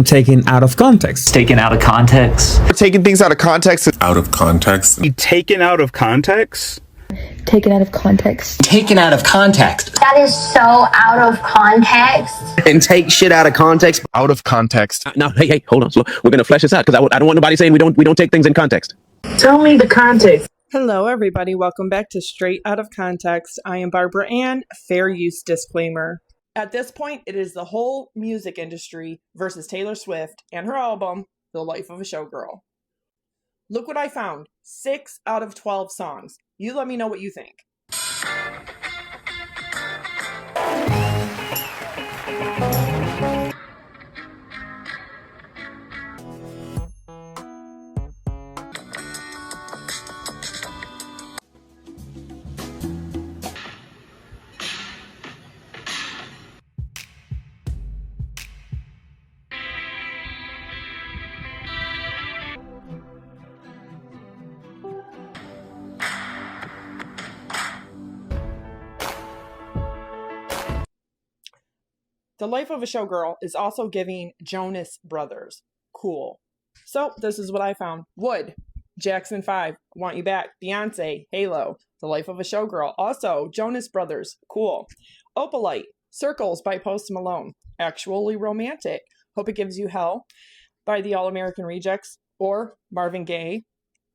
taken out of context. Taken out of context. Taking things out of context. Out of context. Taken out of context. Taken out of context. Taken out of context. That is so out of context. And take shit out of context. Out of context. Now, hey, hold on. So we're gonna flesh this out because I don't want nobody saying we don't take things in context. Tell me the context. Hello, everybody. Welcome back to Straight Out of Context. I am Barbara Ann. Fair use disclaimer. At this point, it is the whole music industry versus Taylor Swift and her album, The Life of a Showgirl. Look what I found. 6 out of 12 songs. You let me know what you think. The Life of a Showgirl is also giving Jonas Brothers. Cool. So this is what I found. Wood, Jackson 5, Want You Back, Beyonce, Halo, The Life of a Showgirl. Also, Jonas Brothers. Cool. Opalite, Circles by Post Malone. Actually Romantic. Hope It Gives You Hell by the All-American Rejects or Marvin Gaye.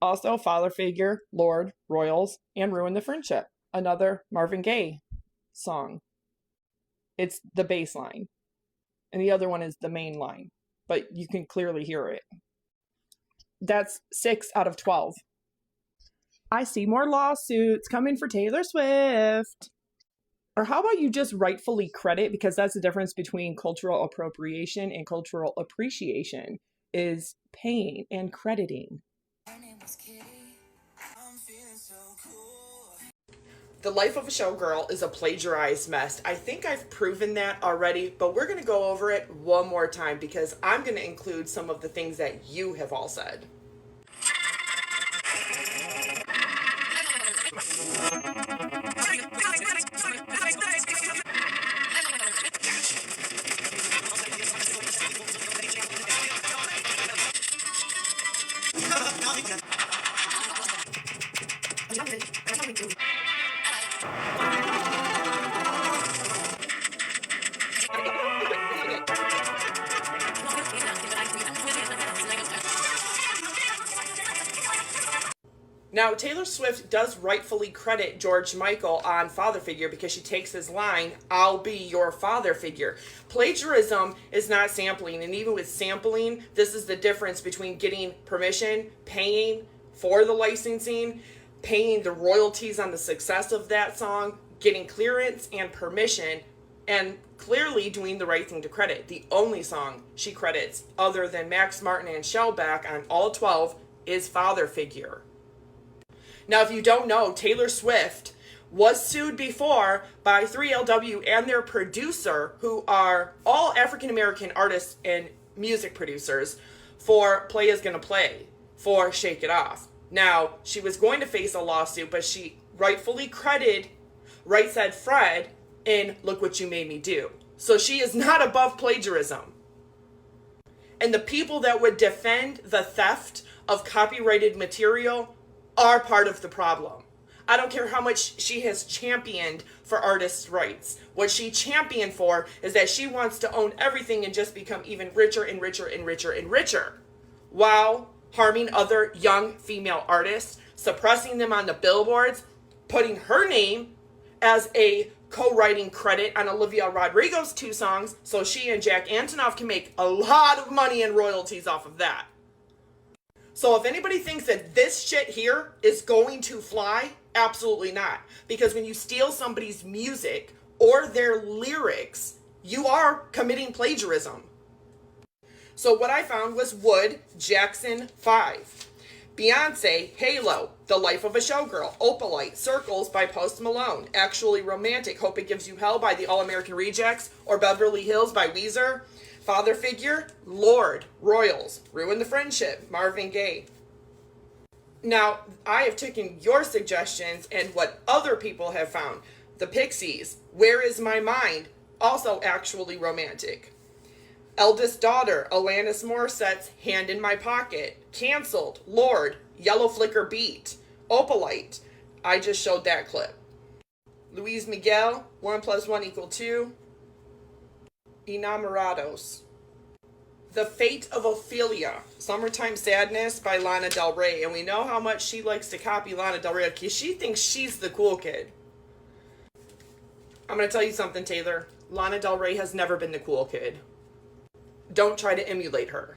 Also, Father Figure, Lord, Royals, and Ruin the Friendship. Another Marvin Gaye song. It's the bass line, and the other one is the main line, but you can clearly hear it. That's 6 out of 12. I see more lawsuits coming for Taylor Swift. Or how about you just rightfully credit, because that's the difference between cultural appropriation and cultural appreciation, is paying and crediting. Her name was Kitty. I'm feeling so cool. The Life of a Showgirl is a plagiarized mess. I think I've proven that already, but we're going to go over it one more time because I'm going to include some of the things that you have all said. Now, Taylor Swift does rightfully credit George Michael on Father Figure because she takes his line, "I'll be your father figure." Plagiarism is not sampling, and even with sampling, this is the difference between getting permission, paying for the licensing, paying the royalties on the success of that song, getting clearance and permission, and clearly doing the right thing to credit. The only song she credits, other than Max Martin and Shellback on all 12, is Father Figure. Now, if you don't know, Taylor Swift was sued before by 3LW and their producer, who are all African-American artists and music producers, for Play Is Gonna Play, for Shake It Off. Now, she was going to face a lawsuit, but she rightfully credited Right Said Fred in Look What You Made Me Do. So she is not above plagiarism. And the people that would defend the theft of copyrighted material are part of the problem. I don't care how much she has championed for artists' rights. What she championed for is that she wants to own everything and just become even richer and richer and richer and richer, while harming other young female artists, suppressing them on the billboards, putting her name as a co-writing credit on Olivia Rodrigo's 2 songs so she and Jack Antonoff can make a lot of money and royalties off of that. So if anybody thinks that this shit here is going to fly, absolutely not. Because when you steal somebody's music or their lyrics, you are committing plagiarism. So what I found was Wood, Jackson 5. Beyonce, Halo, The Life of a Showgirl, Opalite, Circles by Post Malone, Actually Romantic, Hope It Gives You Hell by the All-American Rejects, or Beverly Hills by Weezer, Father Figure, Lord, Royals, Ruin the Friendship, Marvin Gaye. Now, I have taken your suggestions and what other people have found. The Pixies, Where Is My Mind, also Actually Romantic. Eldest daughter, Alanis Morissette's Hand in My Pocket. Canceled, Lord, Yellow Flicker Beat. Opalite, I just showed that clip. Luis Miguel, 1 + 1 = 2. Enamorados. The Fate of Ophelia, Summertime Sadness by Lana Del Rey. And we know how much she likes to copy Lana Del Rey because she thinks she's the cool kid. I'm going to tell you something, Taylor. Lana Del Rey has never been the cool kid. Don't try to emulate her.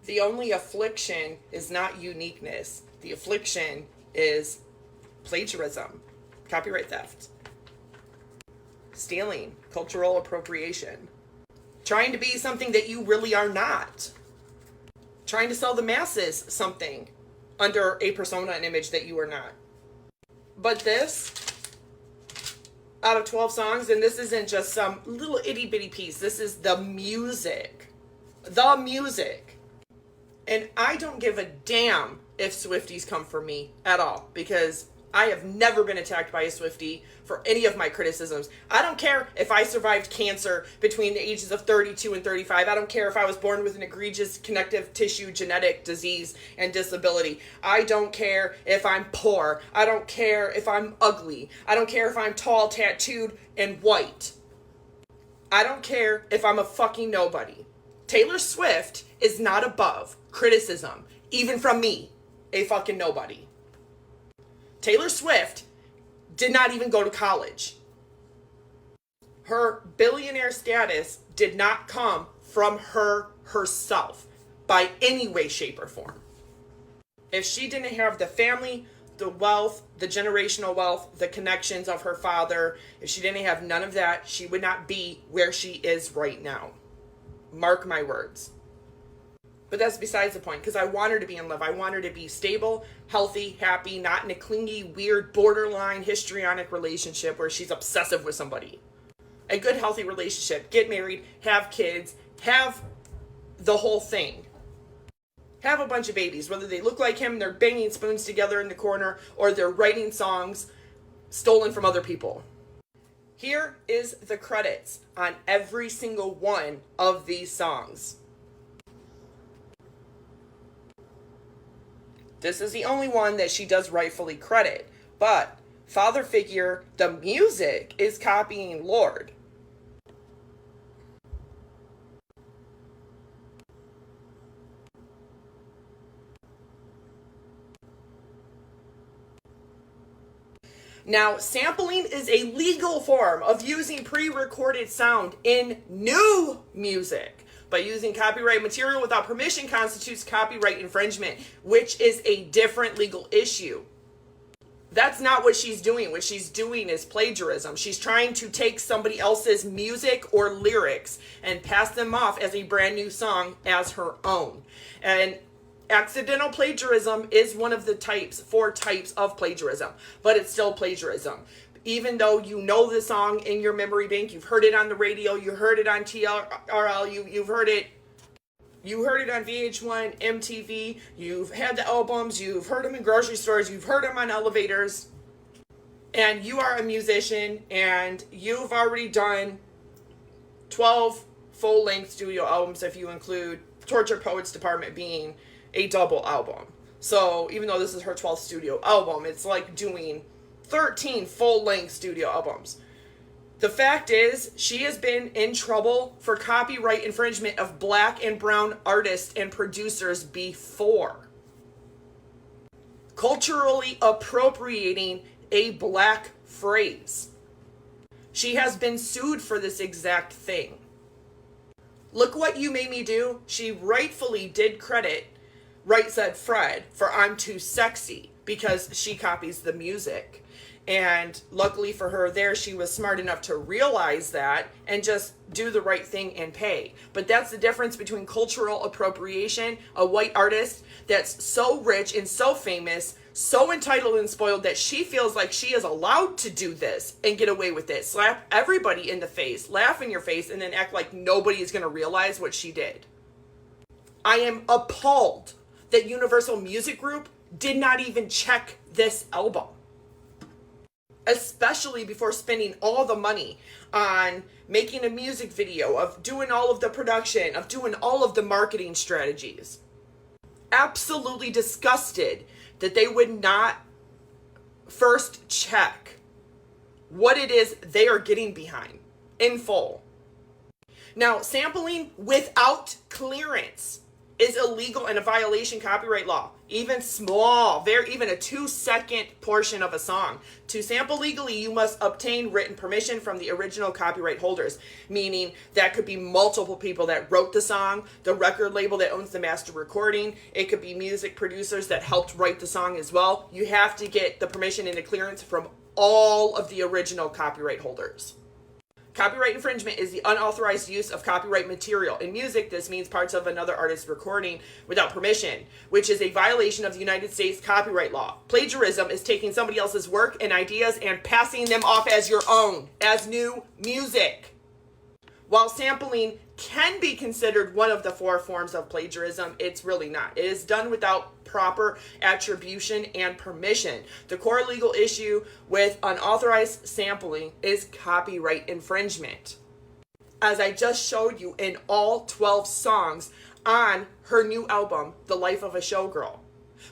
The only affliction is not uniqueness. The affliction is plagiarism, copyright theft, stealing, cultural appropriation, trying to be something that you really are not, trying to sell the masses something under a persona and image that you are not. But this, out of 12 songs, and this isn't just some little itty bitty piece, this is the music. The music. And I don't give a damn if Swifties come for me at all, because I have never been attacked by a Swiftie for any of my criticisms. I don't care if I survived cancer between the ages of 32 and 35. I don't care if I was born with an egregious connective tissue genetic disease and disability. I don't care if I'm poor. I don't care if I'm ugly. I don't care if I'm tall, tattooed, and white. I don't care if I'm a fucking nobody. Taylor Swift is not above criticism, even from me, a fucking nobody. Taylor Swift did not even go to college. Her billionaire status did not come from her herself by any way, shape, or form. If she didn't have the family, the wealth, the generational wealth, the connections of her father, if she didn't have none of that, she would not be where she is right now. Mark my words. But that's besides the point, because I want her to be in love. I want her to be stable, healthy, happy, not in a clingy, weird, borderline, histrionic relationship where she's obsessive with somebody. A good, healthy relationship. Get married, have kids, have the whole thing. Have a bunch of babies, whether they look like him, they're banging spoons together in the corner, or they're writing songs stolen from other people. Here is the credits on every single one of these songs. This is the only one that she does rightfully credit. But Father Figure, the music, is copying Lord. Now, sampling is a legal form of using pre-recorded sound in new music. But using copyright material without permission constitutes copyright infringement, which is a different legal issue. That's not what she's doing. What she's doing is plagiarism. She's trying to take somebody else's music or lyrics and pass them off as a brand new song as her own. And accidental plagiarism is one of the four types of plagiarism, but it's still plagiarism. Even though you know the song in your memory bank, you've heard it on the radio, you heard it on TRL, you've heard it, you heard it on VH1, MTV, you've had the albums, you've heard them in grocery stores, you've heard them on elevators, and you are a musician, and you've already done 12 full-length studio albums if you include Torture Poets Department being a double album. So even though this is her 12th studio album, it's like doing 13 full-length studio albums. The fact is, she has been in trouble for copyright infringement of black and brown artists and producers before. Culturally appropriating a black phrase. She has been sued for this exact thing. Look What You Made Me Do. She rightfully did credit Right Said Fred for I'm Too Sexy because she copies the music. And luckily for her there, she was smart enough to realize that and just do the right thing and pay. But that's the difference between cultural appropriation, a white artist that's so rich and so famous, so entitled and spoiled that she feels like she is allowed to do this and get away with it. Slap everybody in the face, laugh in your face, and then act like nobody is going to realize what she did. I am appalled that Universal Music Group did not even check this album. especially before spending all the money on making a music video, of doing all of the production, of doing all of the marketing strategies. Absolutely disgusted that they would not first check what it is they are getting behind in full. Now, sampling without clearance is illegal and a violation of copyright law. Even small, even a 2-second portion of a song. To sample legally, you must obtain written permission from the original copyright holders, meaning that could be multiple people that wrote the song, the record label that owns the master recording. It could be music producers that helped write the song as well. You have to get the permission and the clearance from all of the original copyright holders. Copyright infringement is the unauthorized use of copyright material. In music, this means parts of another artist's recording without permission, which is a violation of the United States copyright law. Plagiarism is taking somebody else's work and ideas and passing them off as your own, as new music. While sampling can be considered one of the 4 forms of plagiarism, it's really not. It is done without proper attribution and permission. The core legal issue with unauthorized sampling is copyright infringement. As I just showed you in all 12 songs on her new album, The Life of a Showgirl.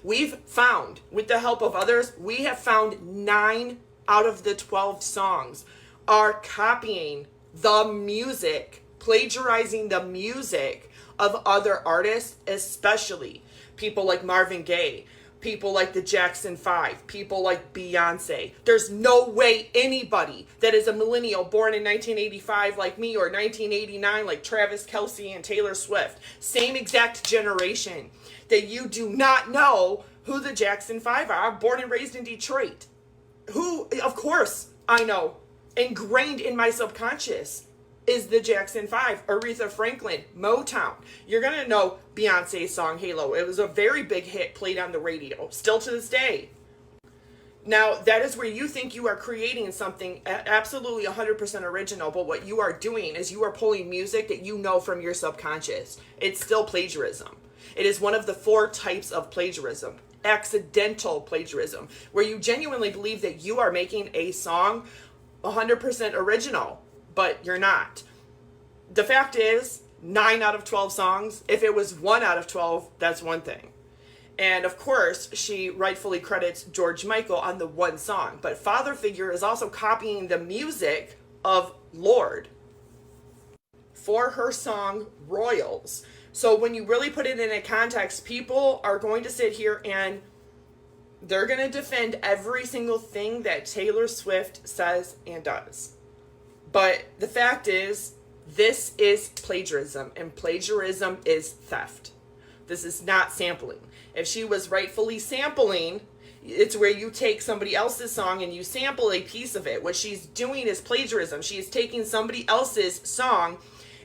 We've found, with the help of others, we have found 9 out of the 12 songs are copying the music, plagiarizing the music of other artists, especially people like Marvin Gaye, people like the Jackson 5, people like Beyonce. There's no way anybody that is a millennial born in 1985 like me, or 1989 like Travis Kelce and Taylor Swift, same exact generation, that you do not know who the Jackson 5 are. I'm born and raised in Detroit. Who, of course, I know, ingrained in my subconscious, is the Jackson 5, Aretha Franklin, Motown. You're going to know Beyonce's song Halo. It was a very big hit, played on the radio, still to this day. Now, that is where you think you are creating something absolutely 100% original, but what you are doing is you are pulling music that you know from your subconscious. It's still plagiarism. It is one of the 4 types of plagiarism. Accidental plagiarism, where you genuinely believe that you are making a song 100% original, but you're not. The fact is, 9 out of 12 songs, if it was 1 out of 12, that's one thing. And of course, she rightfully credits George Michael on the one song, but Father Figure is also copying the music of Lorde for her song Royals. So when you really put it in a context, people are going to sit here and they're going to defend every single thing that Taylor Swift says and does. But the fact is, this is plagiarism, and plagiarism is theft. This is not sampling. If she was rightfully sampling, it's where you take somebody else's song and you sample a piece of it. What she's doing is plagiarism. She is taking somebody else's song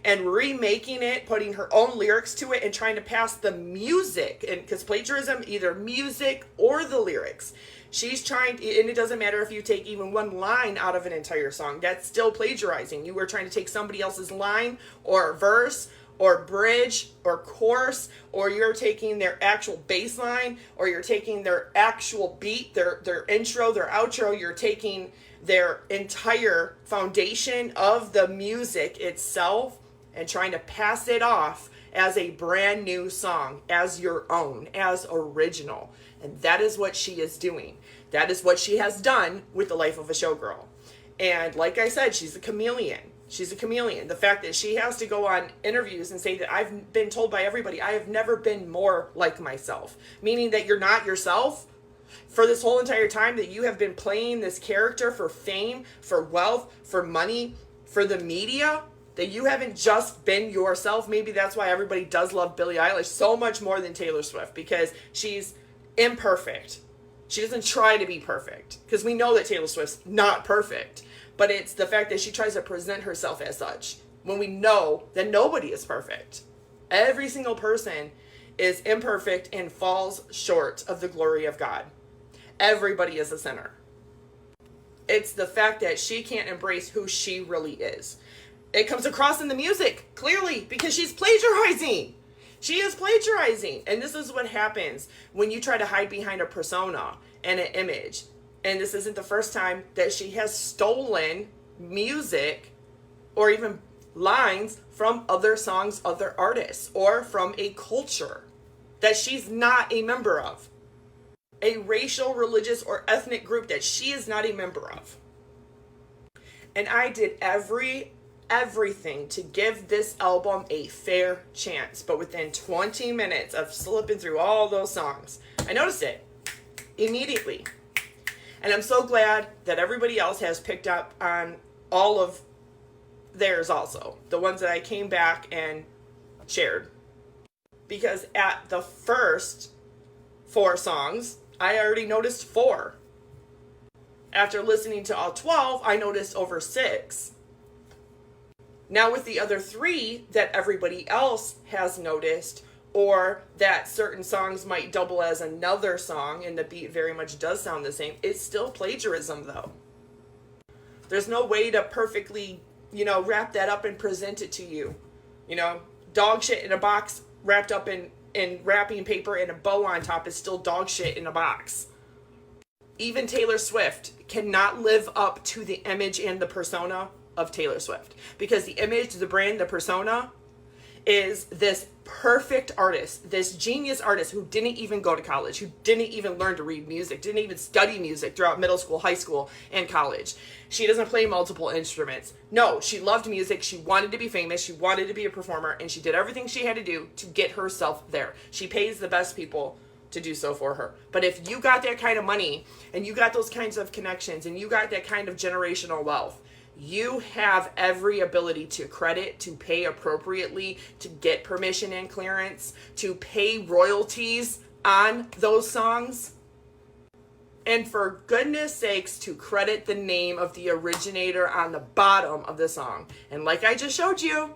and remaking it, putting her own lyrics to it, and trying to pass the music. And because plagiarism, either music or the lyrics. She's trying, and it doesn't matter if you take even one line out of an entire song, that's still plagiarizing. You are trying to take somebody else's line or verse or bridge or chorus, or you're taking their actual bass line, or you're taking their actual beat, their intro, their outro. You're taking their entire foundation of the music itself and trying to pass it off as a brand new song, as your own, as original. And that is what she is doing. That is what she has done with The Life of a Showgirl. And like I said, she's a chameleon. She's a chameleon. The fact that she has to go on interviews and say that I've been told by everybody, I have never been more like myself. Meaning that you're not yourself. For this whole entire time that you have been playing this character for fame, for wealth, for money, for the media, that you haven't just been yourself. Maybe that's why everybody does love Billie Eilish so much more than Taylor Swift, because she's imperfect. She doesn't try to be perfect, because we know that Taylor Swift's not perfect, but it's the fact that she tries to present herself as such when we know that nobody is perfect. Every single person is imperfect and falls short of the glory of God. Everybody is a sinner. It's the fact that she can't embrace who she really is. It comes across in the music, clearly, because she's plagiarizing. She is plagiarizing. And this is what happens when you try to hide behind a persona and an image and this isn't the first time, that she has stolen music or even lines from other songs, other artists, or from a culture that she's not a member of. A racial, religious, or ethnic group that she is not a member of. And I did everything to give this album a fair chance. But within 20 minutes of slipping through all those songs, I noticed it immediately. And I'm so glad that everybody else has picked up on all of theirs also. The ones that I came back and shared. Because at the first 4 songs, I already noticed 4. After listening to all 12, I noticed over 6. Now with the other 3 that everybody else has noticed, or that certain songs might double as another song and the beat very much does sound the same, it's still plagiarism though. There's no way to perfectly, wrap that up and present it to you. Dog shit in a box wrapped up in wrapping paper and a bow on top is still dog shit in a box. Even Taylor Swift cannot live up to the image and the persona of Taylor Swift. Because the image, the brand, the persona is this perfect artist, this genius artist who didn't even go to college, who didn't even learn to read music, didn't even study music throughout middle school, high school, and college. She doesn't play multiple instruments. No, she loved music. She wanted to be famous. She wanted to be a performer, and she did everything she had to do to get herself there. She pays the best people to do so for her. But if you got that kind of money, and you got those kinds of connections, and you got that kind of generational wealth, you have every ability to credit, to pay appropriately, to get permission and clearance, to pay royalties on those songs. And for goodness sakes, to credit the name of the originator on the bottom of the song. And like I just showed you,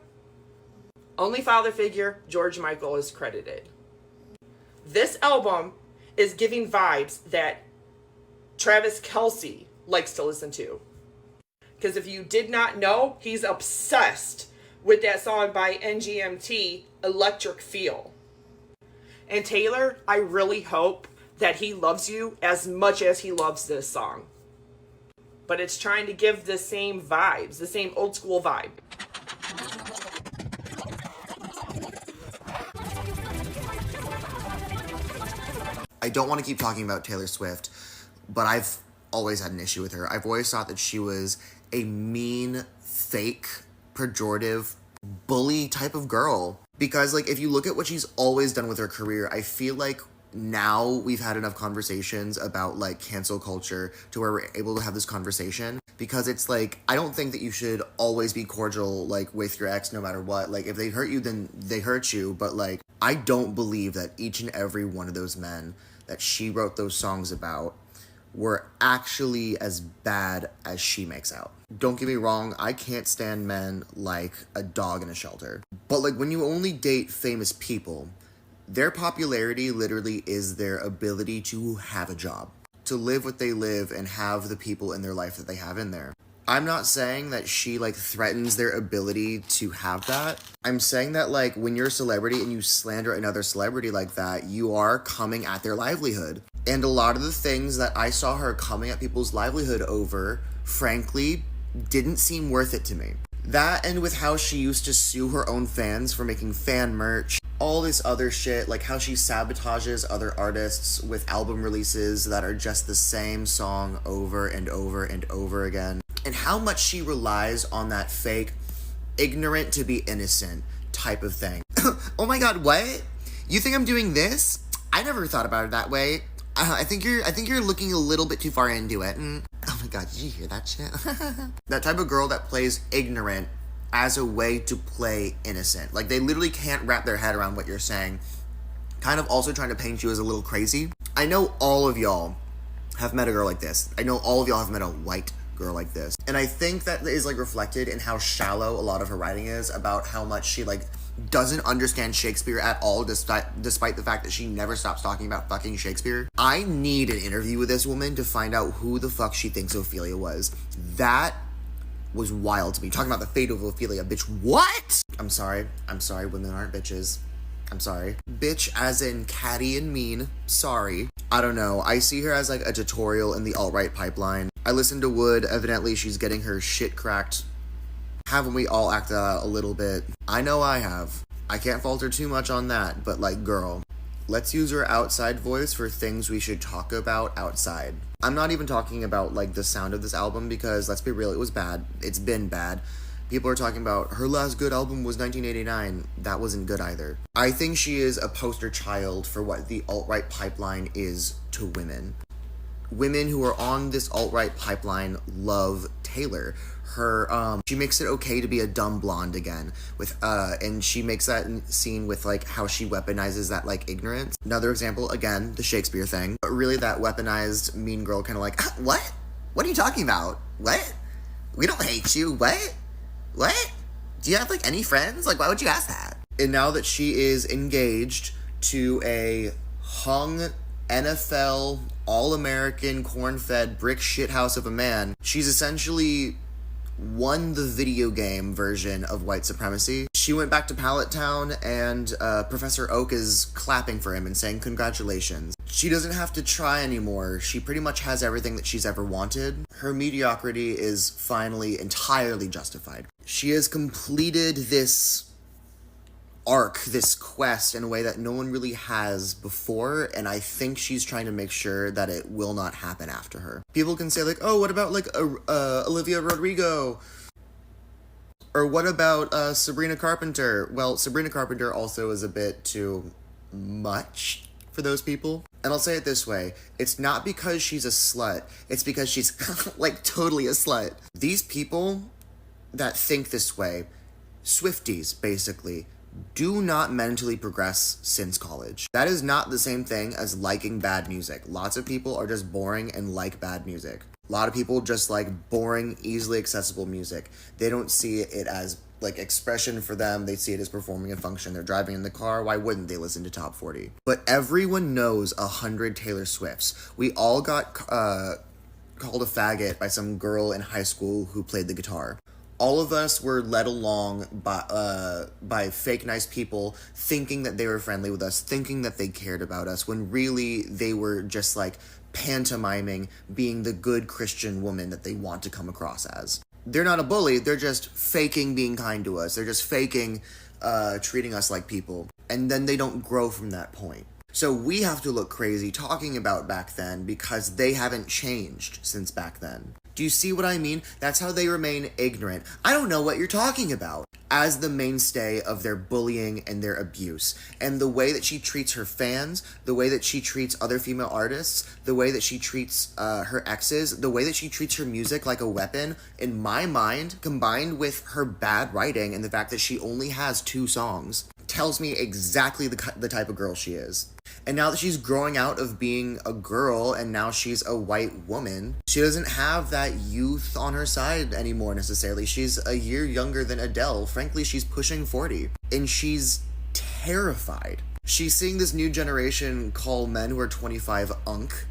only father figure George Michael is credited. This album is giving vibes that Travis Kelce likes to listen to. Because if you did not know, he's obsessed with that song by NGMT, Electric Feel. And Taylor, I really hope that he loves you as much as he loves this song. But it's trying to give the same vibes, the same old school vibe. I don't want to keep talking about Taylor Swift, but I've always had an issue with her. I've always thought that she was a mean, fake, pejorative, bully type of girl. Because, if you look at what she's always done with her career, I feel like now we've had enough conversations about, cancel culture to where we're able to have this conversation. Because it's, I don't think that you should always be cordial, with your ex no matter what. If they hurt you, then they hurt you. But, I don't believe that each and every one of those men that she wrote those songs about were actually as bad as she makes out. Don't get me wrong, I can't stand men like a dog in a shelter. But when you only date famous people, their popularity literally is their ability to have a job, to live what they live and have the people in their life that they have in there. I'm not saying that she threatens their ability to have that. I'm saying that when you're a celebrity and you slander another celebrity like that, you are coming at their livelihood. And a lot of the things that I saw her coming at people's livelihood over, frankly, didn't seem worth it to me. That, and with how she used to sue her own fans for making fan merch, all this other shit, how she sabotages other artists with album releases that are just the same song over and over and over again, and how much she relies on that fake, ignorant to be innocent type of thing. Oh my god, what? You think I'm doing this? I never thought about it that way. I think you're looking a little bit too far into it. Oh my god, did you hear that shit? That type of girl that plays ignorant as a way to play innocent. They literally can't wrap their head around what you're saying. Kind of also trying to paint you as a little crazy. I know all of y'all have met a girl like this. I know all of y'all have met a white girl like this. And I think that is reflected in how shallow a lot of her writing is, about how much she doesn't understand Shakespeare at all, despite the fact that she never stops talking about fucking Shakespeare. I need an interview with this woman to find out who the fuck she thinks Ophelia was. That was wild to me. Talking about the fate of Ophelia, bitch, what? I'm sorry, women aren't bitches. I'm sorry. Bitch as in catty and mean, sorry. I don't know. I see her as like a tutorial in the alt-right pipeline. I listened to Wood. Evidently, she's getting her shit cracked. Haven't we all acted out a little bit? I know I have. I can't fault her too much on that, but like, girl, let's use her outside voice for things we should talk about outside. I'm not even talking about like the sound of this album because, let's be real, it was bad. It's been bad. People are talking about her last good album was 1989. That wasn't good either. I think she is a poster child for what the alt-right pipeline is to women. Women who are on this alt-right pipeline love Taylor. She makes it okay to be a dumb blonde again and she makes that scene with like how she weaponizes that like ignorance. Another example, again, the Shakespeare thing, but really that weaponized mean girl kind of like, what? What are you talking about? What? We don't hate you. What? Do you have like any friends? Like, why would you ask that? And now that she is engaged to a hung NFL all-American corn-fed brick shithouse of a man, she's essentially won the video game version of white supremacy. She went back to Pallet Town and Professor Oak is clapping for him and saying congratulations. She doesn't have to try anymore. She pretty much has everything that she's ever wanted. Her mediocrity is finally entirely justified. She has completed this arc, this quest, in a way that no one really has before, and I think she's trying to make sure that it will not happen after her. People can say like, oh, what about like Olivia Rodrigo? Or what about Sabrina Carpenter? Well, Sabrina Carpenter also is a bit too much for those people. And I'll say it this way, it's not because she's a slut, it's because she's like totally a slut. These people that think this way, Swifties basically, do not mentally progress since college. That is not the same thing as liking bad music. Lots of people are just boring and like bad music. A lot of people just like boring, easily accessible music. They don't see it as like expression for them. They see it as performing a function. They're driving in the car. Why wouldn't they listen to Top 40? But everyone knows 100 Taylor Swifts. We all got called a faggot by some girl in high school who played the guitar. All of us were led along by fake nice people thinking that they were friendly with us, thinking that they cared about us, when really they were just like pantomiming being the good Christian woman that they want to come across as. They're not a bully, they're just faking being kind to us. They're just faking treating us like people. And then they don't grow from that point. So we have to look crazy talking about back then because they haven't changed since back then. Do you see what I mean? That's how they remain ignorant. I don't know what you're talking about. As the mainstay of their bullying and their abuse. And the way that she treats her fans, the way that she treats other female artists, the way that she treats her exes, the way that she treats her music like a weapon, in my mind, combined with her bad writing and the fact that she only has 2 songs, tells me exactly the type of girl she is. And now that she's growing out of being a girl and now she's a white woman, she doesn't have that youth on her side anymore necessarily. She's a year younger than Adele. Frankly, she's pushing 40. And she's terrified. She's seeing this new generation call men who are 25 unk.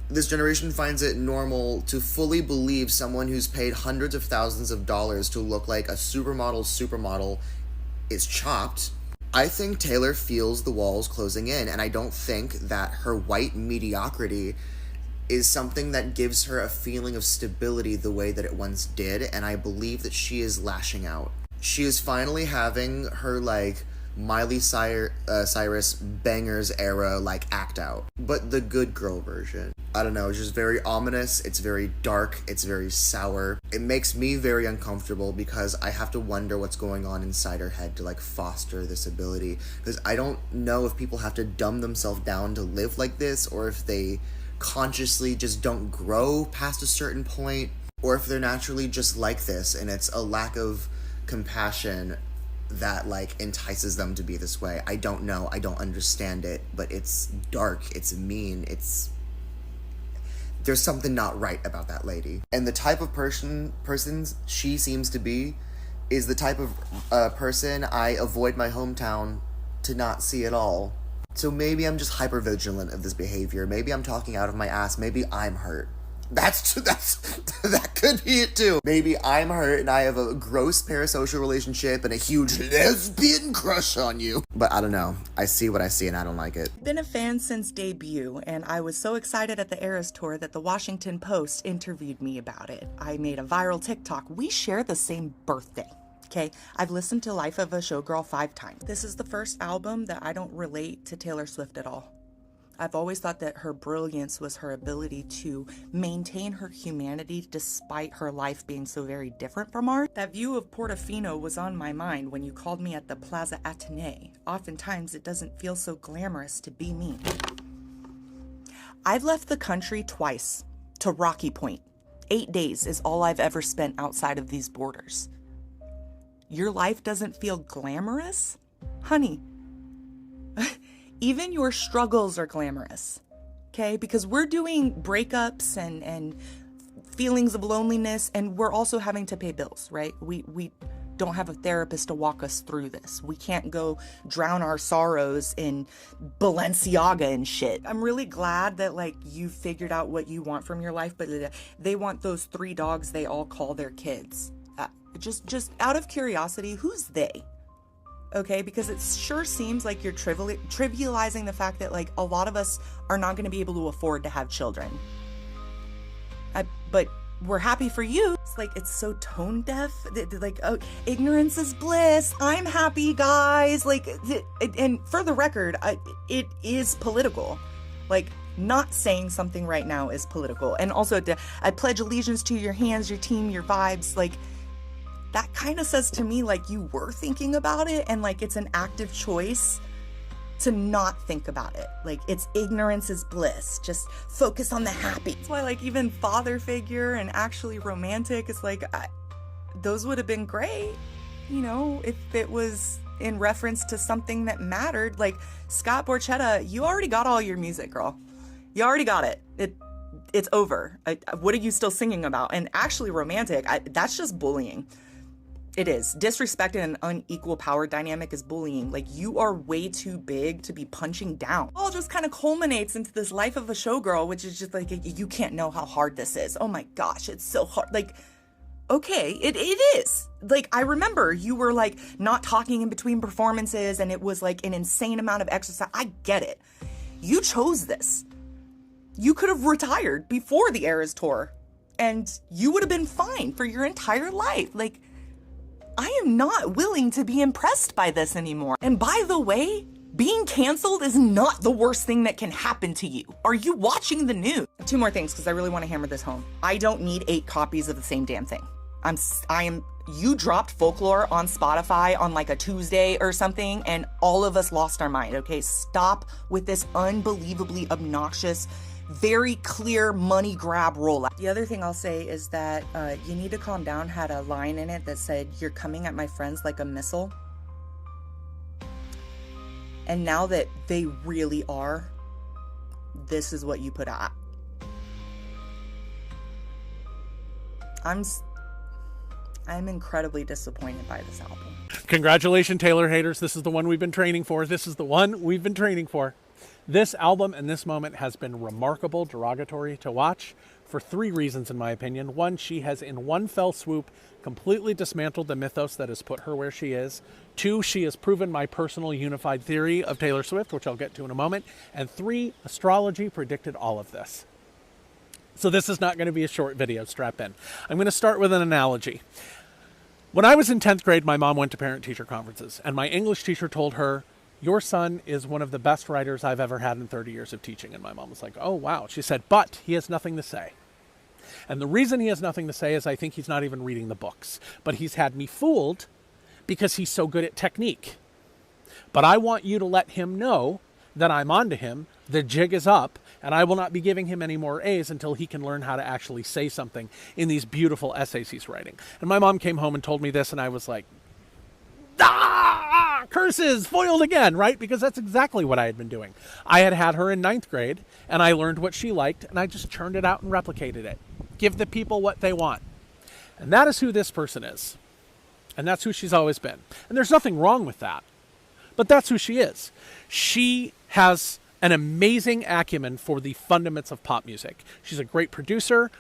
This generation finds it normal to fully believe someone who's paid hundreds of thousands of dollars to look like a supermodel is chopped. I think Taylor feels the walls closing in, and I don't think that her white mediocrity is something that gives her a feeling of stability the way that it once did, and I believe that she is lashing out. She is finally having her, like, Miley Cyrus bangers era, like, act out. But the good girl version. I don't know, it's just very ominous, it's very dark, it's very sour. It makes me very uncomfortable because I have to wonder what's going on inside her head to like foster this ability. Because I don't know if people have to dumb themselves down to live like this, or if they consciously just don't grow past a certain point, or if they're naturally just like this and it's a lack of compassion that like entices them to be this way. I don't know, I don't understand it, but it's dark, it's mean, there's something not right about that lady. And the type of persons she seems to be is the type of person I avoid my hometown to not see at all. So maybe I'm just hypervigilant of this behavior. Maybe I'm talking out of my ass. Maybe I'm hurt. That could be it too. Maybe I'm hurt and I have a gross parasocial relationship and a huge lesbian crush on you. But I don't know. I see what I see and I don't like it. Been a fan since debut, and I was so excited at the Eras tour that the Washington Post interviewed me about it. I made a viral TikTok. We share the same birthday. Okay, I've listened to Life of a Showgirl 5 times. This is the first album that I don't relate to Taylor Swift at all. I've always thought that her brilliance was her ability to maintain her humanity despite her life being so very different from ours. That view of Portofino was on my mind when you called me at the Plaza Athénée. Oftentimes it doesn't feel so glamorous to be me. I've left the country twice, to Rocky Point. 8 days is all I've ever spent outside of these borders. Your life doesn't feel glamorous? Honey, even your struggles are glamorous, okay? Because we're doing breakups and feelings of loneliness, and we're also having to pay bills, right? We don't have a therapist to walk us through this. We can't go drown our sorrows in Balenciaga and shit. I'm really glad that, like, you figured out what you want from your life, but they want those 3 dogs they all call their kids. Just out of curiosity, who's they? Okay, because it sure seems like you're trivializing the fact that, like, a lot of us are not going to be able to afford to have children. But we're happy for you. It's like, it's so tone deaf. Like, oh, ignorance is bliss. I'm happy, guys. Like, and for the record, it is political. Like, not saying something right now is political. And also, I pledge allegiance to your hands, your team, your vibes. Like, that kind of says to me, like, you were thinking about it, and, like, it's an active choice to not think about it. Like, it's ignorance is bliss. Just focus on the happy. That's why, like, even father figure and actually romantic, it's like, those would have been great, you know, if it was in reference to something that mattered. Like, Scott Borchetta, you already got all your music, girl. You already got it. It's over. What are you still singing about? And actually romantic, that's just bullying. It is. Disrespect and an unequal power dynamic is bullying. Like, you are way too big to be punching down. It all just kind of culminates into this Life of a Showgirl, which is just like, you can't know how hard this is. Oh my gosh, it's so hard. Like, okay, it is. Like, I remember you were, like, not talking in between performances, and it was, like, an insane amount of exercise. I get it. You chose this. You could have retired before the Eras tour, and you would have been fine for your entire life. Like, I am not willing to be impressed by this anymore. And by the way, being canceled is not the worst thing that can happen to you. Are you watching the news? 2 more things, because I really want to hammer this home. I don't need 8 copies of the same damn thing. You dropped Folklore on Spotify on, like, a Tuesday or something, and all of us lost our mind, okay? Stop with this unbelievably obnoxious, very clear money grab rollout. The other thing I'll say is that You Need to Calm Down had a line in it that said, "You're coming at my friends like a missile." And now that they really are, this is what you put out. I'm incredibly disappointed by this album. Congratulations, Taylor haters. This is the one we've been training for. This is the one we've been training for. This album and this moment has been remarkable, derogatory to watch for 3 reasons, in my opinion. 1, she has in one fell swoop completely dismantled the mythos that has put her where she is. 2, she has proven my personal unified theory of Taylor Swift, which I'll get to in a moment. And 3, astrology predicted all of this. So this is not going to be a short video, strap in. I'm going to start with an analogy. When I was in 10th grade, my mom went to parent-teacher conferences, and my English teacher told her, "Your son is one of the best writers I've ever had in 30 years of teaching." And my mom was like, "Oh, wow." She said, "But he has nothing to say. And the reason he has nothing to say is I think he's not even reading the books. But he's had me fooled because he's so good at technique. But I want you to let him know that I'm onto him, the jig is up, and I will not be giving him any more A's until he can learn how to actually say something in these beautiful essays he's writing." And my mom came home and told me this, and I was like, curses, foiled again, right? Because that's exactly what I had been doing. I had her in 9th grade, and I learned what she liked, and I just churned it out and replicated it. Give the people what they want. And that is who this person is. And that's who she's always been. And there's nothing wrong with that. But that's who she is. She has an amazing acumen for the fundamentals of pop music. She's a great producer,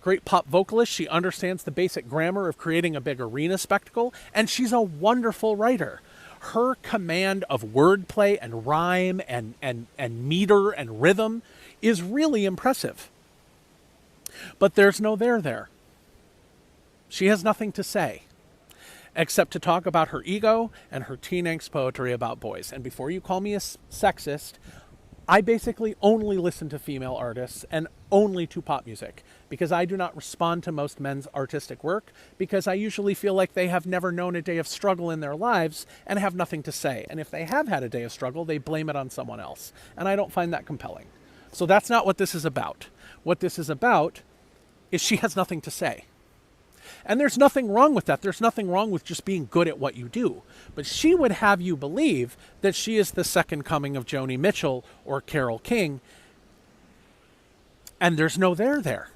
great pop vocalist. She understands the basic grammar of creating a big arena spectacle, and she's a wonderful writer. Her command of wordplay and rhyme and meter and rhythm is really impressive. But there's no there. She has nothing to say except to talk about her ego and her teen angst poetry about boys. And before you call me a sexist, I basically only listen to female artists and only to pop music because I do not respond to most men's artistic work because I usually feel like they have never known a day of struggle in their lives and have nothing to say. And if they have had a day of struggle, they blame it on someone else. And I don't find that compelling. So that's not what this is about. What this is about is she has nothing to say. And there's nothing wrong with that. There's nothing wrong with just being good at what you do. But she would have you believe that she is the second coming of Joni Mitchell or Carole King. And there's no there.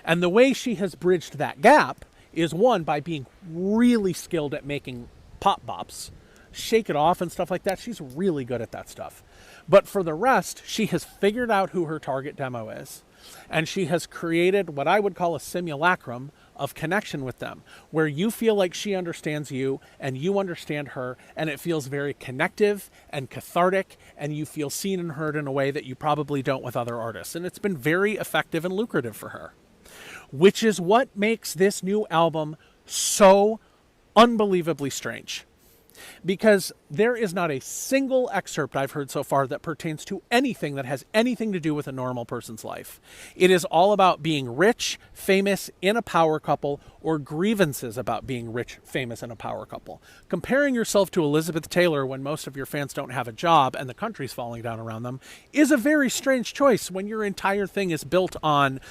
And the way she has bridged that gap is, one, by being really skilled at making pop bops, Shake It Off and stuff like that. She's really good at that stuff. But for the rest, she has figured out who her target demo is. And she has created what I would call a simulacrum of connection with them, where you feel like she understands you and you understand her, and it feels very connective and cathartic, and you feel seen and heard in a way that you probably don't with other artists. And it's been very effective and lucrative for her, which is what makes this new album so unbelievably strange. Because there is not a single excerpt I've heard so far that pertains to anything that has anything to do with a normal person's life. It is all about being rich, famous, in a power couple, or grievances about being rich, famous, in a power couple. Comparing yourself to Elizabeth Taylor when most of your fans don't have a job and the country's falling down around them is a very strange choice when your entire thing is built on,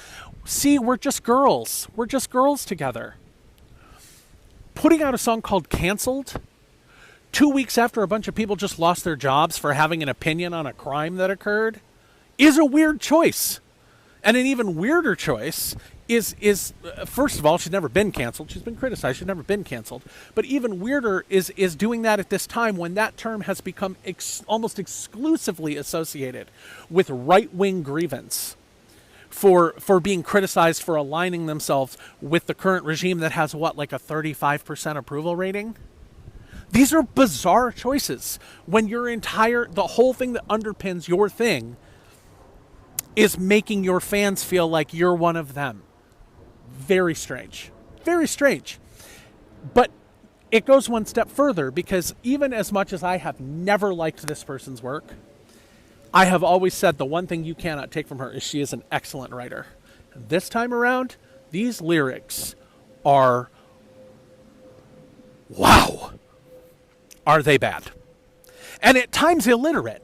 see, we're just girls. We're just girls together. Putting out a song called Cancelled 2 weeks after a bunch of people just lost their jobs for having an opinion on a crime that occurred is a weird choice. And an even weirder choice is first of all, she's never been canceled. She's been criticized. She's never been canceled. But even weirder is doing that at this time when that term has become almost exclusively associated with right-wing grievance for being criticized for aligning themselves with the current regime that has, what, like a 35% approval rating? These are bizarre choices when the whole thing that underpins your thing is making your fans feel like you're one of them. Very strange. Very strange. But it goes one step further, because even as much as I have never liked this person's work, I have always said the one thing you cannot take from her is she is an excellent writer. This time around, these lyrics are, wow. Are they bad? And at times illiterate.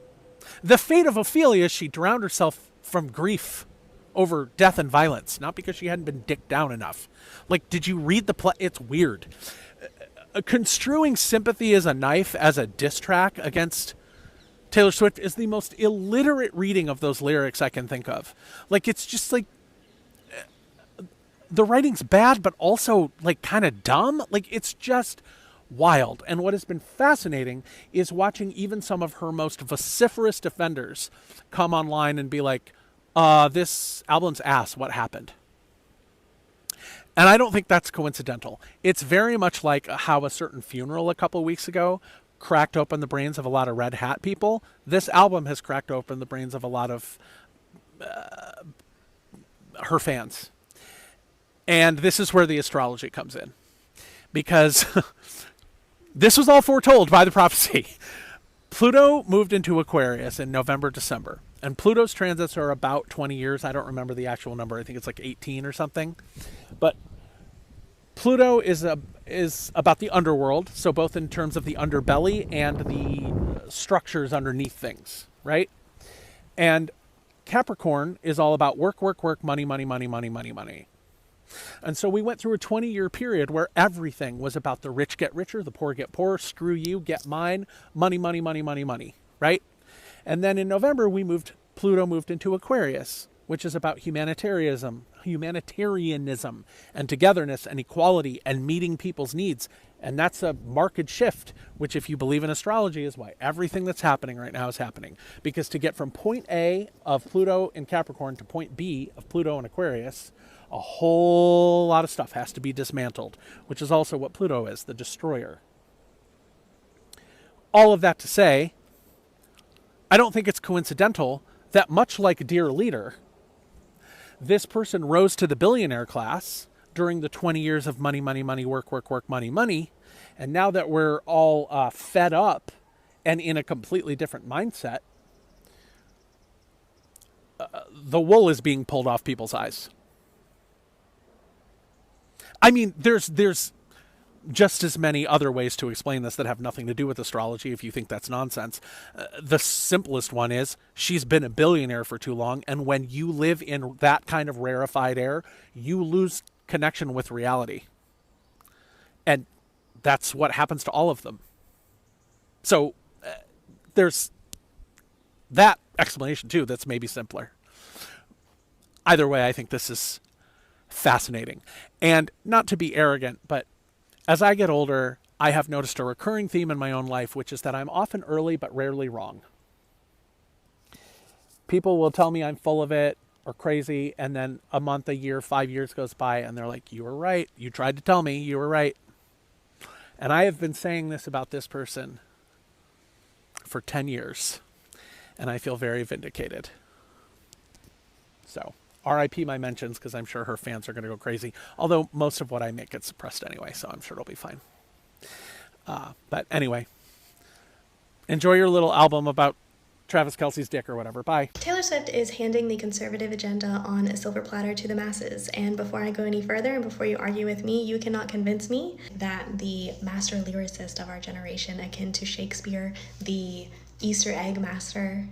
The fate of Ophelia, she drowned herself from grief over death and violence, not because she hadn't been dicked down enough. Like, did you read the play? It's weird. Construing Sympathy as a Knife as a diss track against Taylor Swift is the most illiterate reading of those lyrics I can think of. Like, it's just like, the writing's bad, but also like kind of dumb. Like, it's just wild. And what has been fascinating is watching even some of her most vociferous defenders come online and be like, this album's ass, what happened? And I don't think that's coincidental. It's very much like how a certain funeral a couple weeks ago cracked open the brains of a lot of red hat people. This album has cracked open the brains of a lot of her fans. And this is where the astrology comes in. Because this was all foretold by the prophecy. Pluto moved into Aquarius in November, December. And Pluto's transits are about 20 years. I don't remember the actual number. I think it's like 18 or something. But Pluto is about the underworld. So both in terms of the underbelly and the structures underneath things, right? And Capricorn is all about work, work, work, money, money, money, money, money, money. And so we went through a 20-year period where everything was about the rich get richer, the poor get poorer, screw you, get mine, money, money, money, money, money, right? And then in November, Pluto moved into Aquarius, which is about humanitarianism and togetherness and equality and meeting people's needs. And that's a marked shift, which if you believe in astrology is why everything that's happening right now is happening. Because to get from point A of Pluto in Capricorn to point B of Pluto in Aquarius, a whole lot of stuff has to be dismantled, which is also what Pluto is, the destroyer. All of that to say, I don't think it's coincidental that much like Dear Leader, this person rose to the billionaire class during the 20 years of money, money, money, work, work, work, money, money. And now that we're all fed up and in a completely different mindset, the wool is being pulled off people's eyes. I mean, there's just as many other ways to explain this that have nothing to do with astrology if you think that's nonsense. The simplest one is she's been a billionaire for too long, and when you live in that kind of rarefied air, you lose connection with reality. And that's what happens to all of them. So there's that explanation too that's maybe simpler. Either way, I think this is fascinating. And not to be arrogant, but as I get older, I have noticed a recurring theme in my own life, which is that I'm often early but rarely wrong. People will tell me I'm full of it or crazy, and then a month, a year, 5 years goes by, and they're like, you were right. You tried to tell me you were right. And I have been saying this about this person for 10 years, and I feel very vindicated. So, RIP my mentions, because I'm sure her fans are going to go crazy. Although most of what I make gets suppressed anyway, so I'm sure it'll be fine. But anyway, enjoy your little album about Travis Kelce's dick or whatever. Bye. Taylor Swift is handing the conservative agenda on a silver platter to the masses. And before I go any further, and before you argue with me, you cannot convince me that the master lyricist of our generation, akin to Shakespeare, the Easter egg master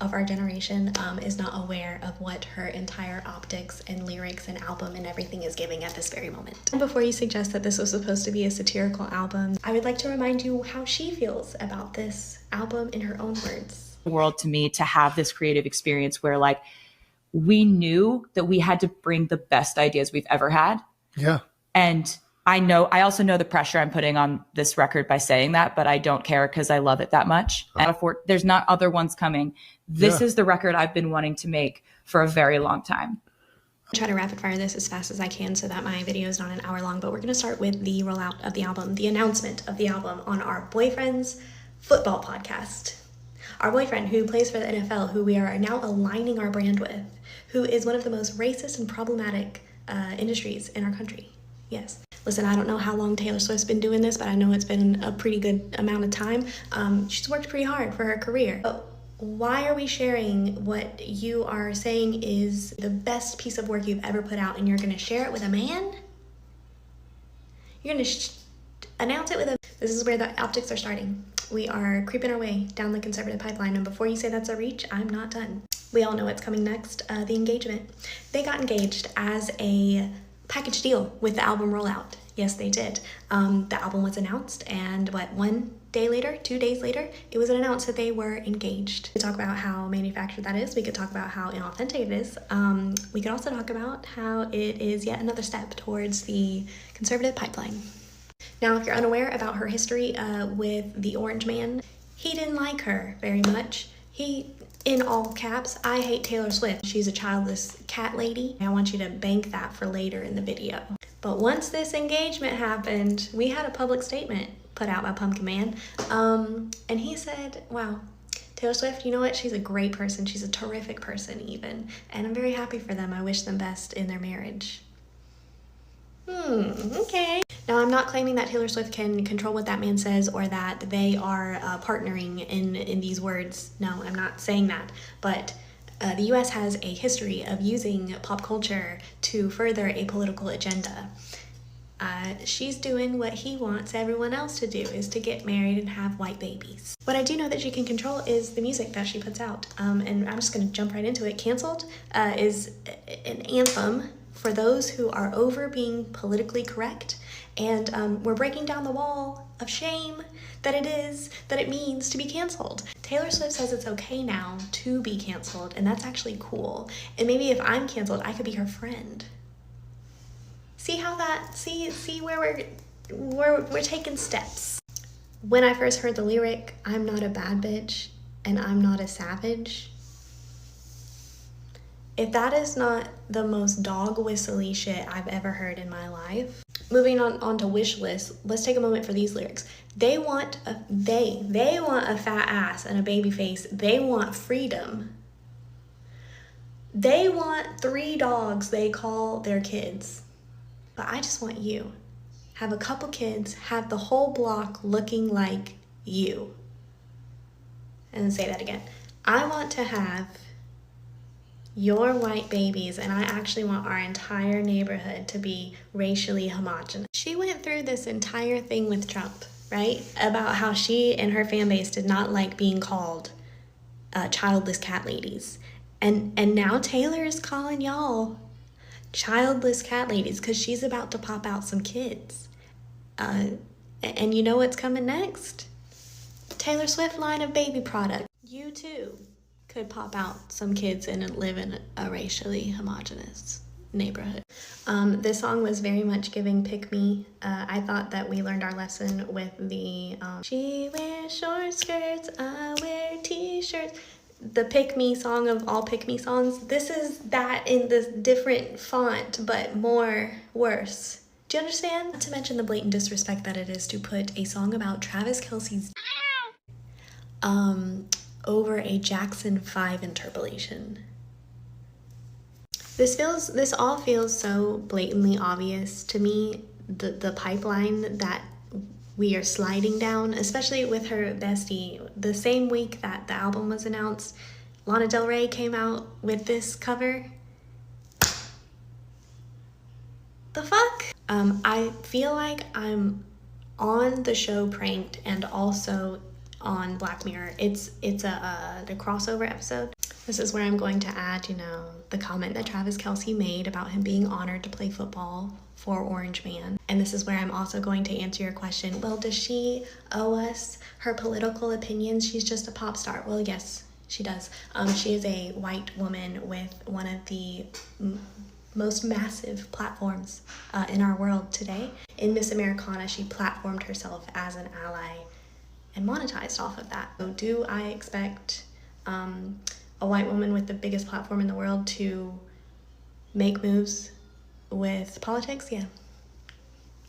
of our generation, is not aware of what her entire optics and lyrics and album and everything is giving at this very moment. And before you suggest that this was supposed to be a satirical album, I would like to remind you how she feels about this album in her own words. World to me to have this creative experience where like we knew that we had to bring the best ideas we've ever had. Yeah. And I also know the pressure I'm putting on this record by saying that, but I don't care because I love it that much. And there's not other ones coming. This is the record I've been wanting to make for a very long time. I'll try to rapid fire this as fast as I can so that my video is not an hour long, but we're going to start with the rollout of the album, the announcement of the album on our boyfriend's football podcast. Our boyfriend who plays for the NFL, who we are now aligning our brand with, who is one of the most racist and problematic industries in our country. Yes. Listen, I don't know how long Taylor Swift's been doing this, but I know it's been a pretty good amount of time. She's worked pretty hard for her career. But why are we sharing what you are saying is the best piece of work you've ever put out, and you're going to share it with a man? You're going to announce it with a... This is where the optics are starting. We are creeping our way down the conservative pipeline, and before you say that's a reach, I'm not done. We all know what's coming next, the engagement. They got engaged as a package deal with the album rollout. Yes, they did. The album was announced, and 1 day later, 2 days later, it was announced that they were engaged. We could talk about how manufactured that is. We could talk about how inauthentic it is. We could also talk about how it is yet another step towards the conservative pipeline. Now, if you're unaware about her history with the Orange Man, he didn't like her very much. He, in all caps, I hate Taylor Swift. She's a childless cat lady. I want you to bank that for later in the video. But once this engagement happened, we had a public statement put out by Pumpkin Man. And he said, wow, Taylor Swift, you know what? She's a great person. She's a terrific person even. And I'm very happy for them. I wish them best in their marriage. Okay. Now, I'm not claiming that Taylor Swift can control what that man says or that they are partnering in these words. No, I'm not saying that. But the U.S. has a history of using pop culture to further a political agenda. She's doing what he wants everyone else to do, is to get married and have white babies. What I do know that she can control is the music that she puts out. And I'm just going to jump right into it. Canceled is an anthem for those who are over being politically correct, and we're breaking down the wall of shame that it means to be canceled. Taylor Swift says it's okay now to be canceled, and that's actually cool. And maybe if I'm canceled, I could be her friend. See how that, see where we're we're taking steps. When I first heard the lyric, I'm not a bad bitch and I'm not a savage, if that is not the most dog whistly shit I've ever heard in my life. Moving on to wish list, let's take a moment for these lyrics. They want a fat ass and a baby face. They want freedom. They want 3 dogs they call their kids. But I just want you. Have a couple kids, have the whole block looking like you. And say that again. I want to have your white babies, and I actually want our entire neighborhood to be racially homogenous. She went through this entire thing with Trump, right? About how she and her fan base did not like being called childless cat ladies. And now Taylor is calling y'all childless cat ladies because she's about to pop out some kids. And you know what's coming next? Taylor Swift line of baby product. You too could pop out some kids and live in a racially homogenous neighborhood. This song was very much giving pick me. I thought that we learned our lesson with the she wears short skirts, I wear t-shirts. The pick me song of all pick me songs. This is that in this different font, but worse. Do you understand? Not to mention the blatant disrespect that it is to put a song about Travis Kelce's over a Jackson 5 interpolation. This all feels so blatantly obvious to me, the pipeline that we are sliding down, especially with her bestie. The same week that the album was announced, Lana Del Rey came out with this cover. The fuck? I feel like I'm on the show Pranked and also on Black Mirror. It's the crossover episode. This is where I'm going to add, the comment that Travis Kelce made about him being honored to play football for Orange Man. And this is where I'm also going to answer your question. Well, does she owe us her political opinions? She's just a pop star. Well, yes, she does. She is a white woman with one of the most massive platforms in our world today. In Miss Americana, she platformed herself as an ally and monetized off of that. So do I expect a white woman with the biggest platform in the world to make moves with politics? Yeah,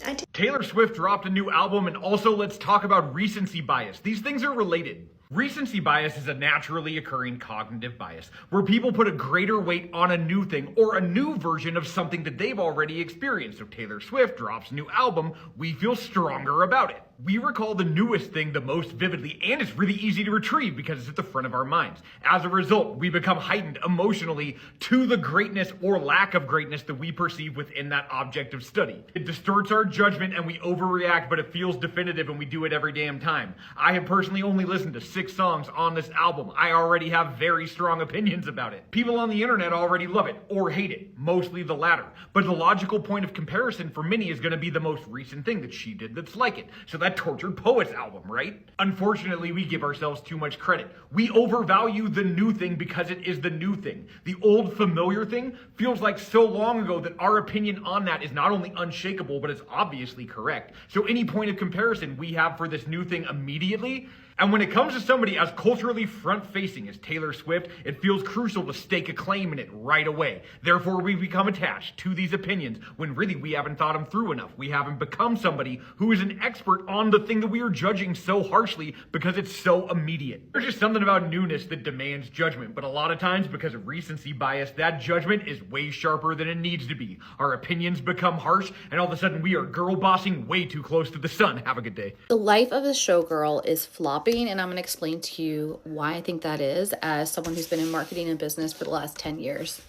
I do. Taylor Swift dropped a new album, and also let's talk about recency bias. These things are related. Recency bias is a naturally occurring cognitive bias where people put a greater weight on a new thing or a new version of something that they've already experienced. So Taylor Swift drops a new album, we feel stronger about it. We recall the newest thing the most vividly, and it's really easy to retrieve because it's at the front of our minds. As a result, we become heightened emotionally to the greatness or lack of greatness that we perceive within that object of study. It distorts our judgment and we overreact, but it feels definitive and we do it every damn time. I have personally only listened to 6 songs on this album. I already have very strong opinions about it. People on the internet already love it or hate it, mostly the latter. But the logical point of comparison for many is going to be the most recent thing that she did that's like it. So that Tortured Poets album, right? Unfortunately, we give ourselves too much credit. We overvalue the new thing because it is the new thing. The old familiar thing feels like so long ago that our opinion on that is not only unshakable, but it's obviously correct. So any point of comparison we have for this new thing immediately. And when it comes to somebody as culturally front-facing as Taylor Swift, it feels crucial to stake a claim in it right away. Therefore, we become attached to these opinions when really we haven't thought them through enough. We haven't become somebody who is an expert on the thing that we are judging so harshly because it's so immediate. There's just something about newness that demands judgment, but a lot of times because of recency bias, that judgment is way sharper than it needs to be. Our opinions become harsh, and all of a sudden we are girl bossing way too close to the sun. Have a good day. The Life of a Showgirl is flopping, and I'm going to explain to you why I think that is as someone who's been in marketing and business for the last 10 years.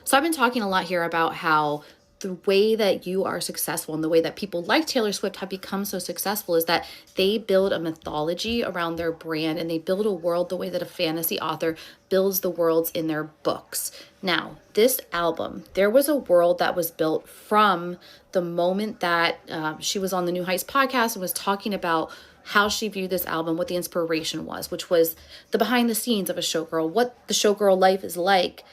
So I've been talking a lot here about how the way that you are successful and the way that people like Taylor Swift have become so successful is that they build a mythology around their brand and they build a world the way that a fantasy author builds the worlds in their books. Now, this album, there was a world that was built from the moment that she was on the New Heights podcast and was talking about how she viewed this album, what the inspiration was, which was the behind the scenes of a showgirl, what the showgirl life is like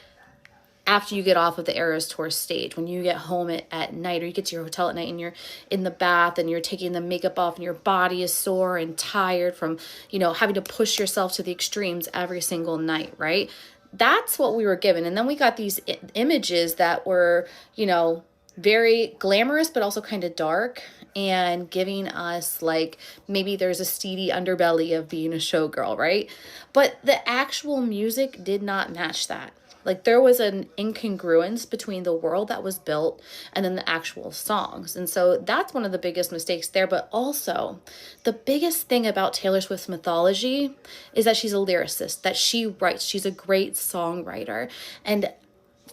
after you get off of the Eras Tour stage, when you get home at night, or you get to your hotel at night and you're in the bath and you're taking the makeup off and your body is sore and tired from, you know, having to push yourself to the extremes every single night, right? That's what we were given. And then we got these images that were, you know, very glamorous, but also kind of dark, and giving us like maybe there's a seedy underbelly of being a showgirl, right? But the actual music did not match that. Like there was an incongruence between the world that was built and then the actual songs. And so that's one of the biggest mistakes there. But also the biggest thing about Taylor Swift's mythology is that she's a lyricist, that she writes. She's a great songwriter. And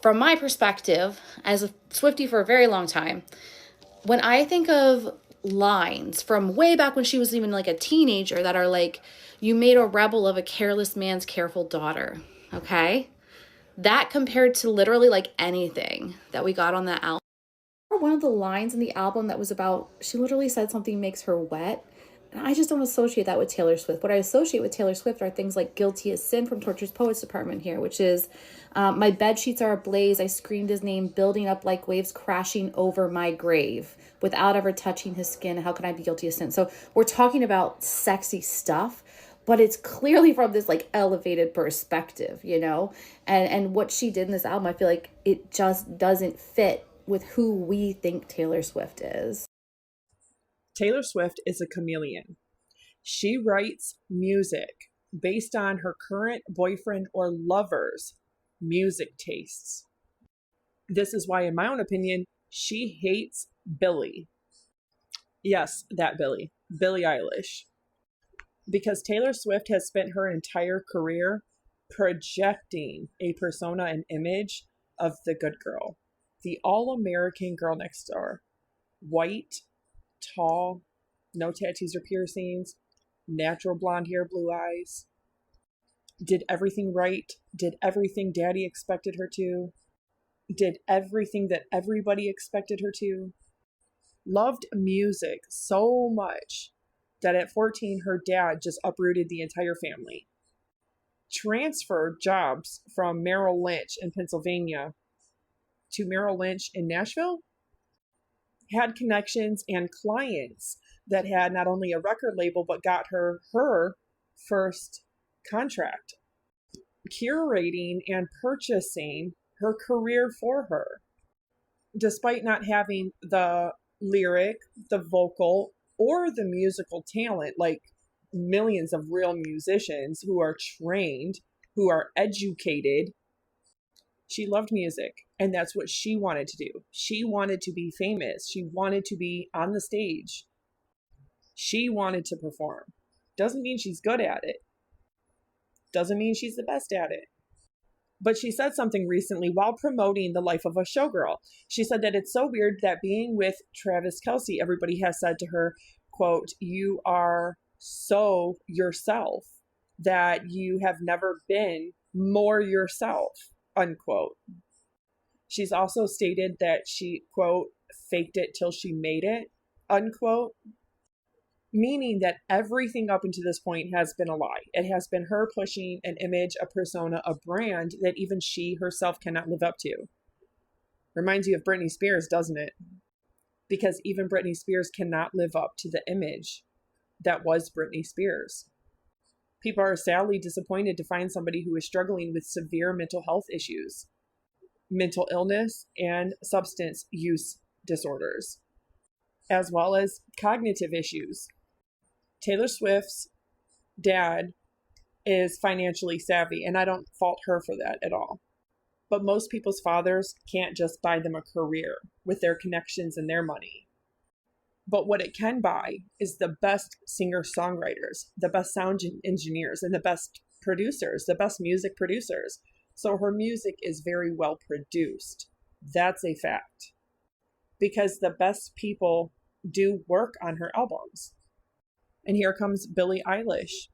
from my perspective, as a Swiftie for a very long time, when I think of lines from way back when she was even like a teenager that are like, you made a rebel of a careless man's careful daughter, okay? That compared to literally like anything that we got on that album. One of the lines in the album that was about, she literally said something makes her wet. And I just don't associate that with Taylor Swift. What I associate with Taylor Swift are things like Guilty as Sin from Tortured Poets Department here, which is, my bed sheets are ablaze. I screamed his name, building up like waves crashing over my grave without ever touching his skin. How can I be guilty of sin? So we're talking about sexy stuff, but it's clearly from this like elevated perspective, you know? And what she did in this album, I feel like it just doesn't fit with who we think Taylor Swift is. Taylor Swift is a chameleon. She writes music based on her current boyfriend or lover's music tastes. This is why, in my own opinion, she hates Billie. Yes, that Billie Eilish. Because Taylor Swift has spent her entire career projecting a persona and image of the good girl, the all-American girl next door. White, tall, no tattoos or piercings, natural blonde hair, blue eyes. Did everything right, did everything daddy expected her to, did everything that everybody expected her to. Loved music so much that at 14, her dad just uprooted the entire family. Transferred jobs from Merrill Lynch in Pennsylvania to Merrill Lynch in Nashville. Had connections and clients that had not only a record label, but got her first contract. Curating and purchasing her career for her. Despite not having the lyric, the vocal, or the musical talent like millions of real musicians who are trained, who are educated, she loved music, and that's what she wanted to do. She wanted to be famous. She wanted to be on the stage. She wanted to perform. Doesn't mean she's good at it. Doesn't mean she's the best at it. But she said something recently while promoting The Life of a Showgirl. She said that it's so weird that being with Travis Kelce, everybody has said to her, quote, you are so yourself that you have never been more yourself, unquote. She's also stated that she, quote, faked it till she made it, unquote. Meaning that everything up until this point has been a lie. It has been her pushing an image, a persona, a brand that even she herself cannot live up to. Reminds you of Britney Spears, doesn't it? Because even Britney Spears cannot live up to the image that was Britney Spears. People are sadly disappointed to find somebody who is struggling with severe mental health issues, mental illness, and substance use disorders, as well as cognitive issues. Taylor Swift's dad is financially savvy, and I don't fault her for that at all. But most people's fathers can't just buy them a career with their connections and their money. But what it can buy is the best singer-songwriters, the best sound engineers, and the best producers, the best music producers. So her music is very well produced. That's a fact. Because the best people do work on her albums. And here comes Billie Eilish.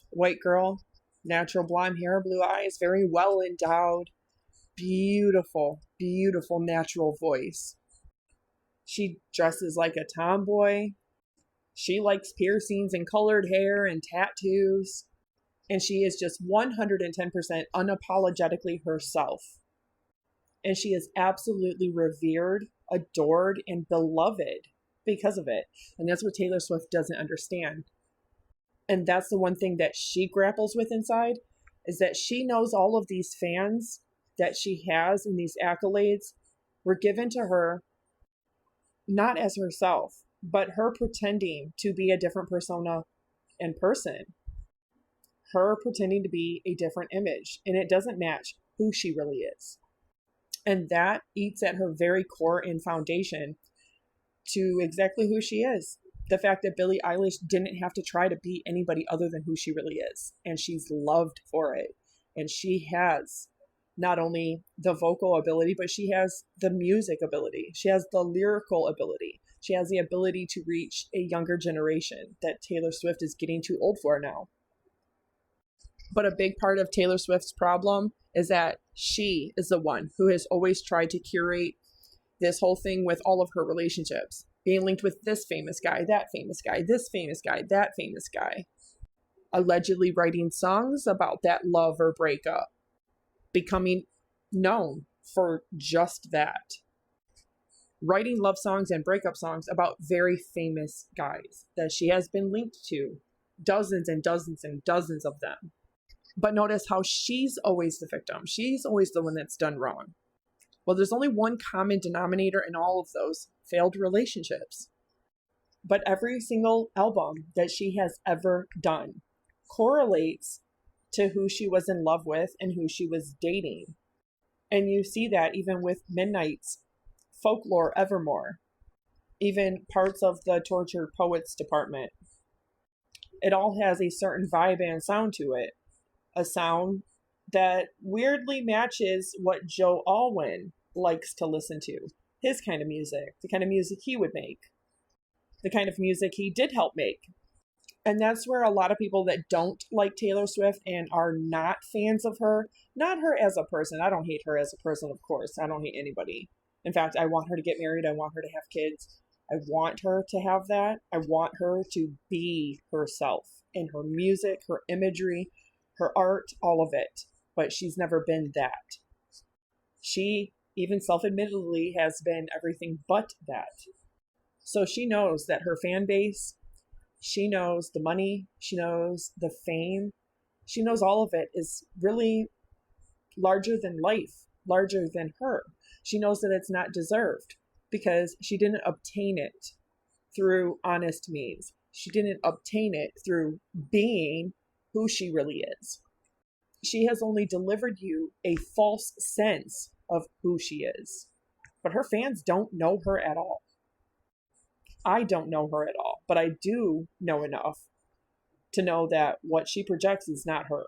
White girl, natural blonde hair, blue eyes, very well endowed, beautiful, beautiful natural voice. She dresses like a tomboy. She likes piercings and colored hair and tattoos. And she is just 110% unapologetically herself. And she is absolutely revered, adored, and beloved because of it. And that's what Taylor Swift doesn't understand. And that's the one thing that she grapples with inside, is that she knows all of these fans that she has and these accolades were given to her not as herself, but her pretending to be a different persona in person. Her pretending to be a different image, and it doesn't match who she really is. And that eats at her very core and foundation to exactly who she is. The fact that Billie Eilish didn't have to try to be anybody other than who she really is. And she's loved for it. And she has not only the vocal ability, but she has the music ability. She has the lyrical ability. She has the ability to reach a younger generation that Taylor Swift is getting too old for now. But a big part of Taylor Swift's problem is that she is the one who has always tried to curate this whole thing with all of her relationships, being linked with this famous guy, that famous guy, this famous guy, that famous guy, allegedly writing songs about that love or breakup, becoming known for just that, writing love songs and breakup songs about very famous guys that she has been linked to, dozens and dozens and dozens of them. But notice how she's always the victim. She's always the one that's done wrong. Well, there's only one common denominator in all of those failed relationships. But every single album that she has ever done correlates to who she was in love with and who she was dating. And you see that even with Midnight's Folklore Evermore, even parts of the Tortured Poets department. It all has a certain vibe and sound to it. A sound that weirdly matches what Joe Alwyn likes to listen to. His kind of music, the kind of music he would make, the kind of music he did help make. And that's where a lot of people that don't like Taylor Swift and are not fans of her, not her as a person. I don't hate her as a person, of course. I don't hate anybody. In fact, I want her to get married. I want her to have kids. I want her to have that. I want her to be herself in her music, her imagery, her art, all of it. But she's never been that. She, even self-admittedly, has been everything but that. So she knows that her fan base, she knows the money, she knows the fame, she knows all of it is really larger than life, larger than her. She knows that it's not deserved because she didn't obtain it through honest means. She didn't obtain it through being who she really is. She has only delivered you a false sense of who she is. But her fans don't know her at all. I don't know her at all, but I do know enough to know that what she projects is not her.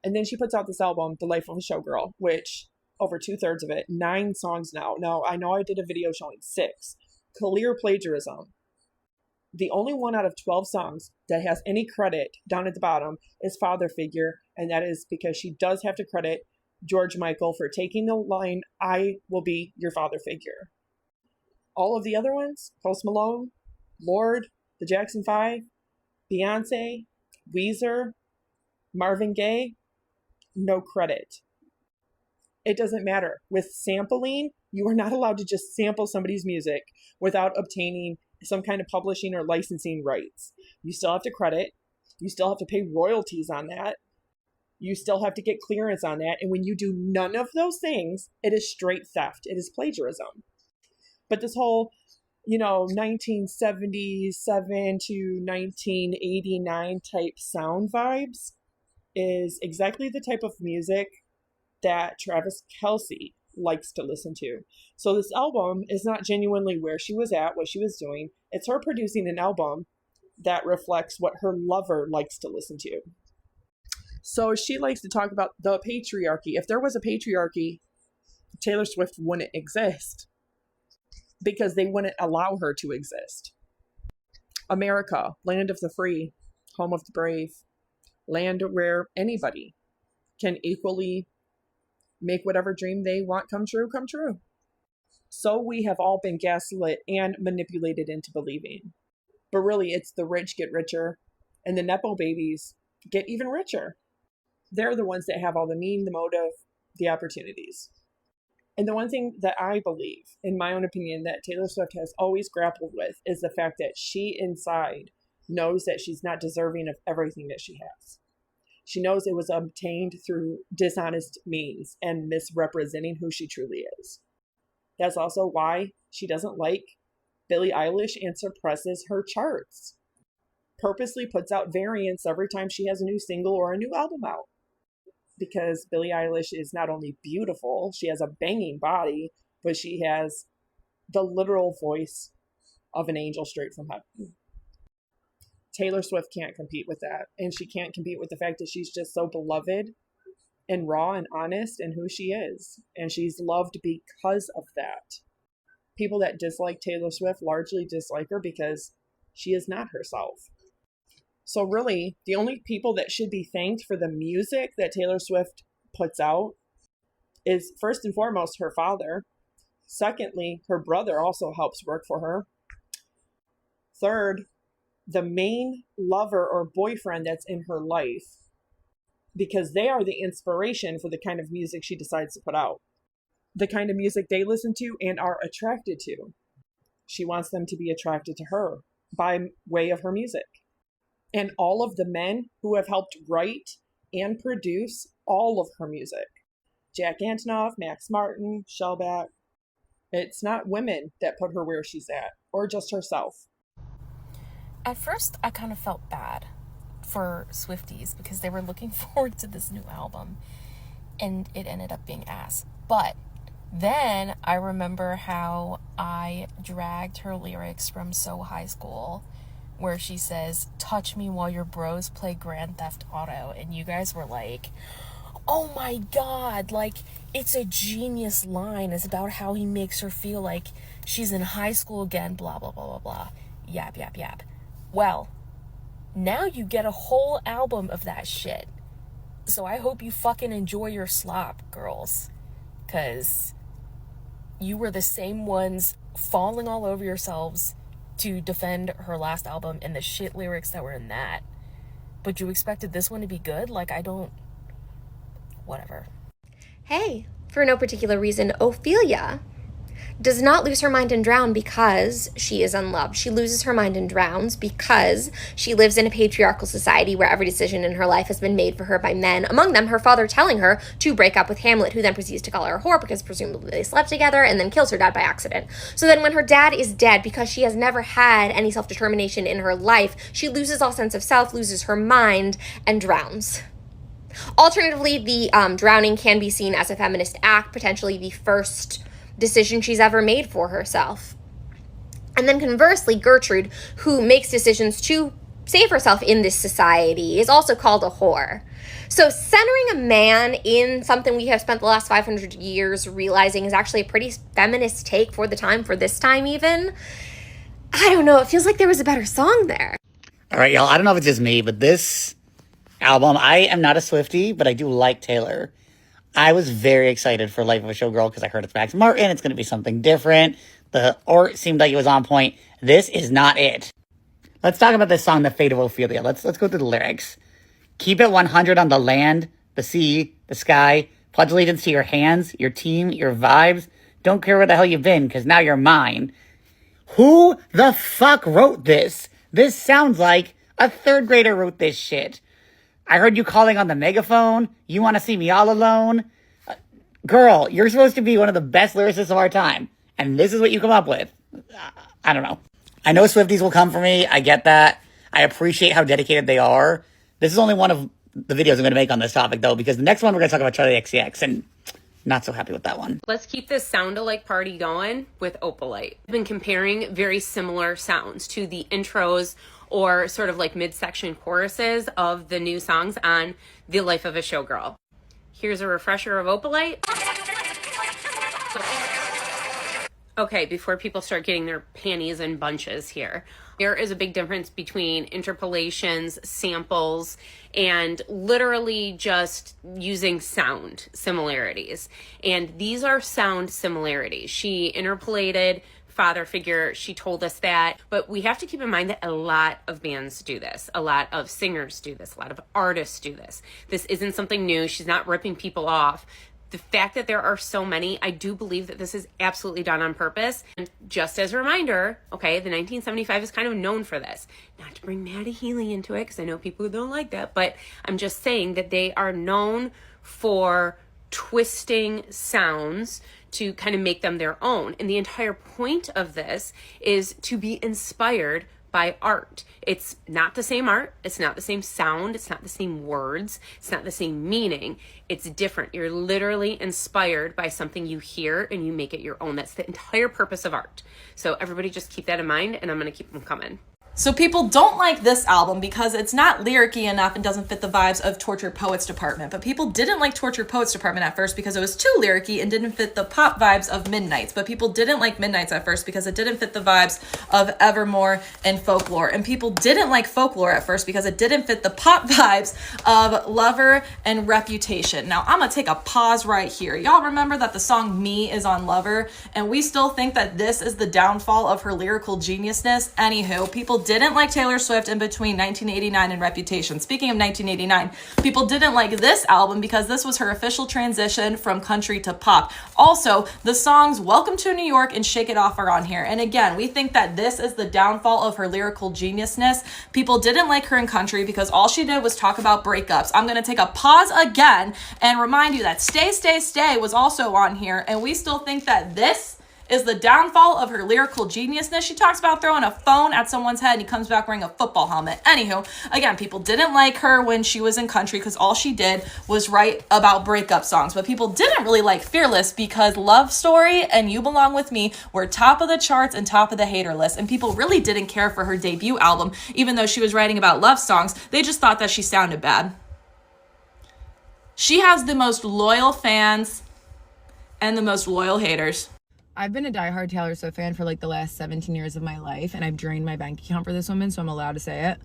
And then she puts out this album, The Life of a Showgirl, which over 2/3 of it, 9 songs now. Now, I know I did a video showing 6. Clear plagiarism. The only one out of 12 songs that has any credit down at the bottom is Father Figure, and that is because she does have to credit George Michael for taking the line, "I will be your father figure." All of the other ones, Post Malone, Lorde, the Jackson 5, Beyonce, Weezer, Marvin Gaye, no credit. It doesn't matter. With sampling, you are not allowed to just sample somebody's music without obtaining some kind of publishing or licensing rights. You still have to credit. You still have to pay royalties on that. You still have to get clearance on that. And when you do none of those things, it is straight theft. It is plagiarism. But this whole, 1977 to 1989 type sound vibes is exactly the type of music that Travis Kelce likes to listen to. So this album is not genuinely where she was at, what she was doing. It's her producing an album that reflects what her lover likes to listen to. So she likes to talk about the patriarchy. If there was a patriarchy, Taylor Swift wouldn't exist because they wouldn't allow her to exist. America, land of the free, home of the brave, land where anybody can equally make whatever dream they want come true. So we have all been gaslit and manipulated into believing. But really, it's the rich get richer and the Nepo babies get even richer. They're the ones that have all the mean, the motive, the opportunities. And the one thing that I believe, in my own opinion, that Taylor Swift has always grappled with is the fact that she inside knows that she's not deserving of everything that she has. She knows it was obtained through dishonest means and misrepresenting who she truly is. That's also why she doesn't like Billie Eilish and suppresses her charts. Purposely puts out variants every time she has a new single or a new album out. Because Billie Eilish is not only beautiful, she has a banging body, but she has the literal voice of an angel straight from heaven. Taylor Swift can't compete with that. And she can't compete with the fact that she's just so beloved and raw and honest in who she is. And she's loved because of that. People that dislike Taylor Swift largely dislike her because she is not herself. So really, the only people that should be thanked for the music that Taylor Swift puts out is, first and foremost, her father. Secondly, her brother also helps work for her. Third, the main lover or boyfriend that's in her life, because they are the inspiration for the kind of music she decides to put out. The kind of music they listen to and are attracted to. She wants them to be attracted to her by way of her music. And all of the men who have helped write and produce all of her music. Jack Antonoff, Max Martin, Shellback. It's not women that put her where she's at, or just herself. At first, I kind of felt bad for Swifties because they were looking forward to this new album, and it ended up being ass. But then I remember how I dragged her lyrics from So High School, where she says, "Touch me while your bros play Grand Theft Auto," and you guys were like, oh my god, like, it's a genius line. It's about how he makes her feel like she's in high school again, blah, blah, blah, blah, blah. Yap, yap, yap. Well, now you get a whole album of that shit. So I hope you fucking enjoy your slop, girls. Because you were the same ones falling all over yourselves to defend her last album and the shit lyrics that were in that. But you expected this one to be good? Like, I don't... Whatever. Hey, for no particular reason, Ophelia does not lose her mind and drown because she is unloved. She loses her mind and drowns because she lives in a patriarchal society where every decision in her life has been made for her by men, among them her father telling her to break up with Hamlet, who then proceeds to call her a whore because presumably they slept together, and then kills her dad by accident. So then when her dad is dead, because she has never had any self-determination in her life, she loses all sense of self, loses her mind, and drowns. Alternatively, the drowning can be seen as a feminist act, potentially the first decision she's ever made for herself. And then conversely, Gertrude, who makes decisions to save herself in this society, is also called a whore. So centering a man in something we have spent the last 500 years realizing is actually a pretty feminist take for the time, for this time even. I don't know, it feels like there was a better song there. All right, y'all, I don't know if it's just me, but this album, I am not a Swiftie, but I do like Taylor. I was very excited for Life of a Showgirl because I heard it's Max Martin. It's going to be something different. The art seemed like it was on point. This is not it. Let's talk about this song, The Fate of Ophelia. Let's go through the lyrics. Keep it 100 on the land, the sea, the sky. Pledge allegiance to your hands, your team, your vibes. Don't care where the hell you've been because now you're mine. Who the fuck wrote this? This sounds like a third grader wrote this shit. I heard you calling on the megaphone. You want to see me all alone? Girl, you're supposed to be one of the best lyricists of our time. And this is what you come up with. I don't know. I know Swifties will come for me. I get that. I appreciate how dedicated they are. This is only one of the videos I'm going to make on this topic, though, because the next one we're going to talk about Charlie XCX, and not so happy with that one. Let's keep this sound-alike party going with Opalite. I've been comparing very similar sounds to the intros or sort of like midsection choruses of the new songs on The Life of a Showgirl. Here's a refresher of Opalite. Okay, before people start getting their panties in bunches here. There is a big difference between interpolations, samples, and literally just using sound similarities. And these are sound similarities. She interpolated father figure, she told us that, but we have to keep in mind that a lot of bands do this, a lot of singers do this, a lot of artists do this. This isn't something new. She's not ripping people off. the fact that there are so many, I do believe that this is absolutely done on purpose. And just as a reminder, okay, the 1975 is kind of known for this. Not to bring Maddie Healy into it, because I know people who don't like that, but I'm just saying that they are known for twisting sounds to kind of make them their own. And the entire point of this is to be inspired by art. It's not the same art. It's not the same sound. It's not the same words. It's not the same meaning. It's different. You're literally inspired by something you hear and you make it your own. That's the entire purpose of art. So everybody just keep that in mind, and I'm going to keep them coming. So people don't like this album because it's not lyric-y enough and doesn't fit the vibes of Tortured Poets Department. But people didn't like Tortured Poets Department at first because it was too lyric-y and didn't fit the pop vibes of Midnights. But people didn't like Midnights at first because it didn't fit the vibes of Evermore and Folklore. And people didn't like Folklore at first because it didn't fit the pop vibes of Lover and Reputation. Now, I'm going to take a pause right here. Y'all remember that the song Me is on Lover, and we still think that this is the downfall of her lyrical geniusness? Anywho, people didn't like Taylor Swift in between 1989 and Reputation. Speaking of 1989, people didn't like this album because this was her official transition from country to pop. Also, the songs Welcome to New York and Shake It Off are on here. And again, we think that this is the downfall of her lyrical geniusness. People didn't like her in country because all she did was talk about breakups. I'm going to take a pause again and remind you that Stay, Stay, Stay was also on here. And we still think that this is the downfall of her lyrical geniusness. She talks about throwing a phone at someone's head and he comes back wearing a football helmet. Anywho, again, people didn't like her when she was in country because all she did was write about breakup songs. But people didn't really like Fearless because Love Story and You Belong With Me were top of the charts and top of the hater list. And people really didn't care for her debut album, even though she was writing about love songs. They just thought that she sounded bad. She has the most loyal fans and the most loyal haters. I've been a diehard Taylor Swift fan for like the last 17 years of my life, and I've drained my bank account for this woman, so I'm allowed to say it.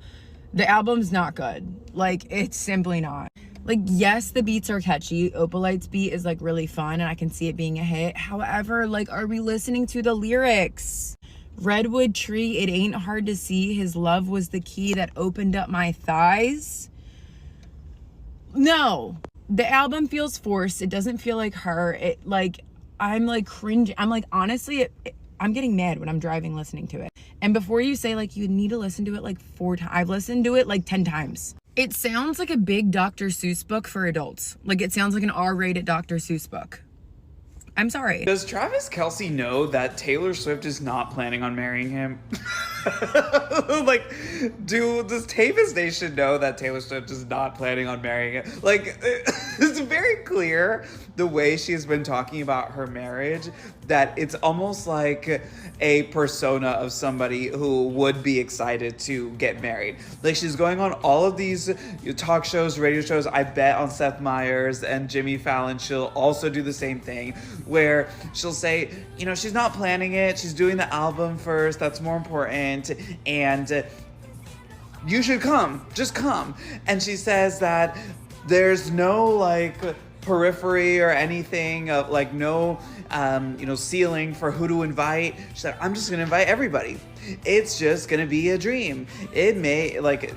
The album's not good. Like, it's simply not. Like, yes, the beats are catchy. Opalite's beat is like really fun, and I can see it being a hit. However, like, are we listening to the lyrics? Redwood tree, it ain't hard to see. His love was the key that opened up my thighs. No. The album feels forced. It doesn't feel like her. It, like, I'm like cringing. I'm like, honestly, I'm getting mad when I'm driving listening to it. And before you say like you need to listen to it like 4 times, I've listened to it like 10 times. It sounds like a big Dr. Seuss book for adults. Like it sounds like an R-rated Dr. Seuss book. I'm sorry. Does Travis Kelce know that Taylor Swift is not planning on marrying him? Like, does Tavis Nation know that Taylor Swift is not planning on marrying him? Like, it's very clear the way she's been talking about her marriage that it's almost like a persona of somebody who would be excited to get married. Like, she's going on all of these talk shows, radio shows. I bet on Seth Meyers and Jimmy Fallon she'll also do the same thing, where she'll say, you know, she's not planning it. She's doing the album first. That's more important. And you should come. Just come. And she says that there's no, like, periphery or anything of, like, no, ceiling for who to invite. She said, I'm just going to invite everybody. It's just going to be a dream. It may, like,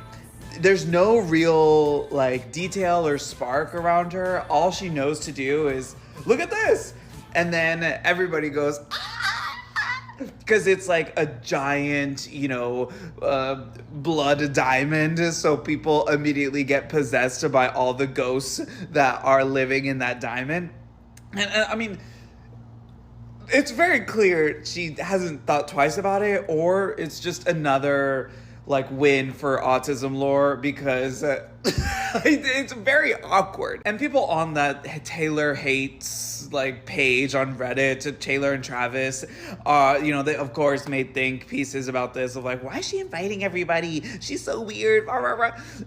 there's no real, like, detail or spark around her. All she knows to do is, look at this. And then everybody goes, because it's like a giant, blood diamond. So people immediately get possessed by all the ghosts that are living in that diamond. And I mean, it's very clear she hasn't thought twice about it, or it's just another like win for autism lore, because it's very awkward. And people on that Taylor hates like page on Reddit, Taylor and Travis, they of course made think pieces about this of like, why is she inviting everybody? She's so weird.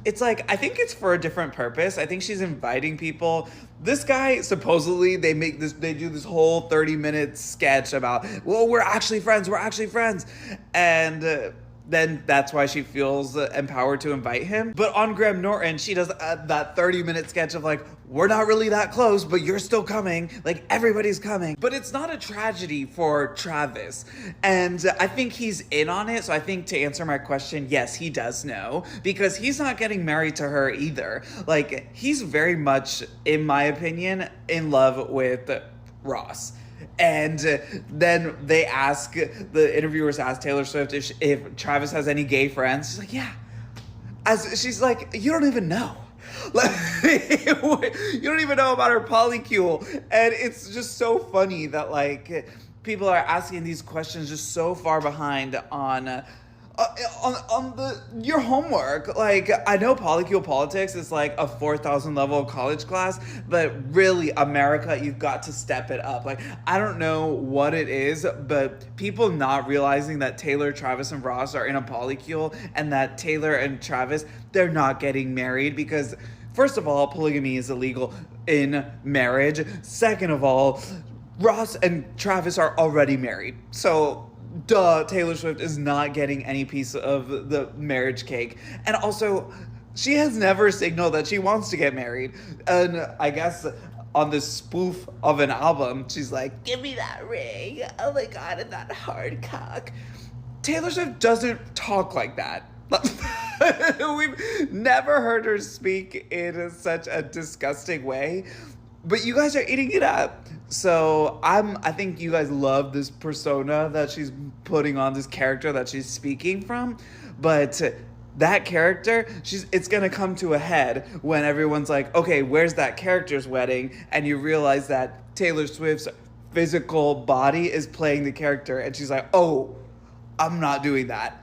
It's like, I think it's for a different purpose. I think she's inviting people. This guy, supposedly, they do this whole 30-minute sketch about, well, we're actually friends. And then that's why she feels empowered to invite him. But on Graham Norton, she does that 30-minute sketch of like, we're not really that close, but you're still coming. Like, everybody's coming. But it's not a tragedy for Travis. And I think he's in on it. So I think to answer my question, yes, he does know. Because he's not getting married to her either. Like, he's very much, in my opinion, in love with Ross. And then the interviewers ask Taylor Swift if Travis has any gay friends. She's like, yeah. She's like, you don't even know. Like, you don't even know about her polycule. And it's just so funny that, like, people are asking these questions just so far behind on your homework. Like, I know polycule politics is like a 4,000 level college class, but really, America, you've got to step it up. Like, I don't know what it is, but people not realizing that Taylor, Travis, and Ross are in a polycule, and that Taylor and Travis, they're not getting married because, first of all, polygamy is illegal in marriage. Second of all, Ross and Travis are already married. So, duh, Taylor Swift is not getting any piece of the marriage cake. And also, she has never signaled that she wants to get married. And I guess on this spoof of an album, she's like, give me that ring. Oh my God, and that hard cock. Taylor Swift doesn't talk like that. We've never heard her speak in such a disgusting way. But you guys are eating it up. So I think you guys love this persona that she's putting on, this character that she's speaking from. But that character, it's going to come to a head when everyone's like, okay, where's that character's wedding? And you realize that Taylor Swift's physical body is playing the character. And she's like, oh, I'm not doing that.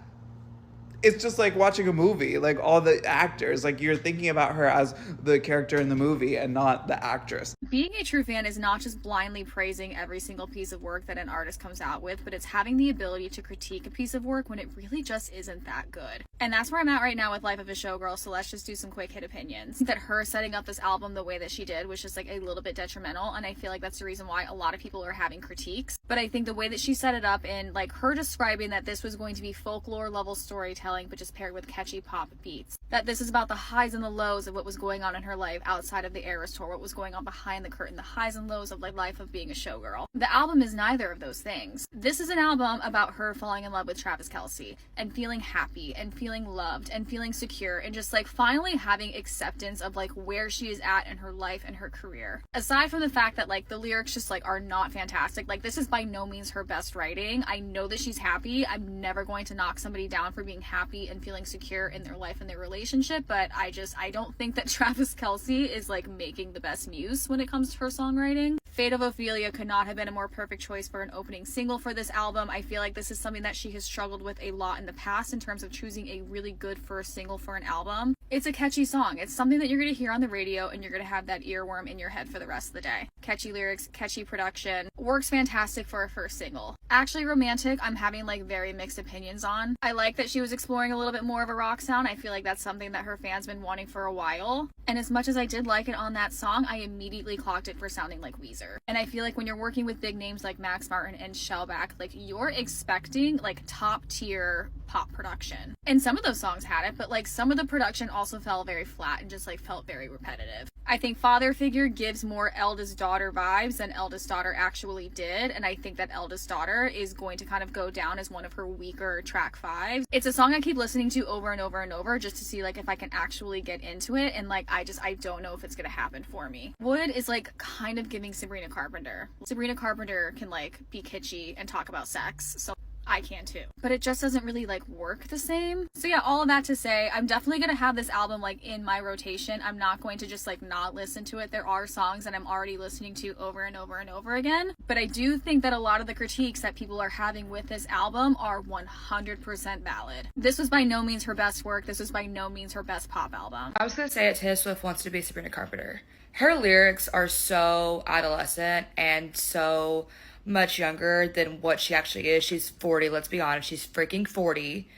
It's just like watching a movie, like all the actors, like you're thinking about her as the character in the movie and not the actress. Being a true fan is not just blindly praising every single piece of work that an artist comes out with, but it's having the ability to critique a piece of work when it really just isn't that good. And that's where I'm at right now with Life of a Showgirl, so let's just do some quick hit opinions. That her setting up this album the way that she did was just like a little bit detrimental, and I feel like that's the reason why a lot of people are having critiques. But I think the way that she set it up and like her describing that this was going to be folklore level storytelling, but just paired with catchy pop beats. That this is about the highs and the lows of what was going on in her life outside of the Eras tour, what was going on behind the curtain, the highs and lows of like life of being a showgirl. The album is neither of those things. This is an album about her falling in love with Travis Kelce and feeling happy and feeling loved and feeling secure and just like finally having acceptance of like where she is at in her life and her career. Aside from the fact that like the lyrics just like are not fantastic, like this is by no means her best writing. I know that she's happy. I'm never going to knock somebody down for being happy and feeling secure in their life and their relationship, but I don't think that Travis Kelce is like making the best muse when it comes to her songwriting. Fate of Ophelia could not have been a more perfect choice for an opening single for this album. I feel like this is something that she has struggled with a lot in the past in terms of choosing a really good first single for an album. It's a catchy song. It's something that you're going to hear on the radio and you're going to have that earworm in your head for the rest of the day. Catchy lyrics, catchy production, works fantastic for a first single. Actually Romantic, I'm having like very mixed opinions on. I like that she was exploring a little bit more of a rock sound. I feel like that's something that her fans been wanting for a while. And as much as I did like it on that song, I immediately clocked it for sounding like Weezer. And I feel like when you're working with big names like Max Martin and Shellback, like you're expecting like top tier pop production. And some of those songs had it, but like some of the production also fell very flat and just like felt very repetitive. I think Father Figure gives more eldest daughter vibes than eldest daughter actually did, and I think that eldest daughter is going to kind of go down as one of her weaker track fives. It's a song I keep listening to over and over and over just to see like if I can actually get into it, and like I don't know if it's gonna happen for me. Wood is like kind of giving Sabrina Carpenter. Sabrina Carpenter can like be kitschy and talk about sex, so I can too. But it just doesn't really like work the same. So yeah, all of that to say, I'm definitely gonna have this album like in my rotation. I'm not going to just like not listen to it. There are songs that I'm already listening to over and over and over again. But I do think that a lot of the critiques that people are having with this album are 100% valid. This was by no means her best work. This was by no means her best pop album. I was gonna say it, Taylor Swift wants to be Sabrina Carpenter. Her lyrics are so adolescent and so much younger than what she actually is. She's 40, let's be honest. She's freaking 40.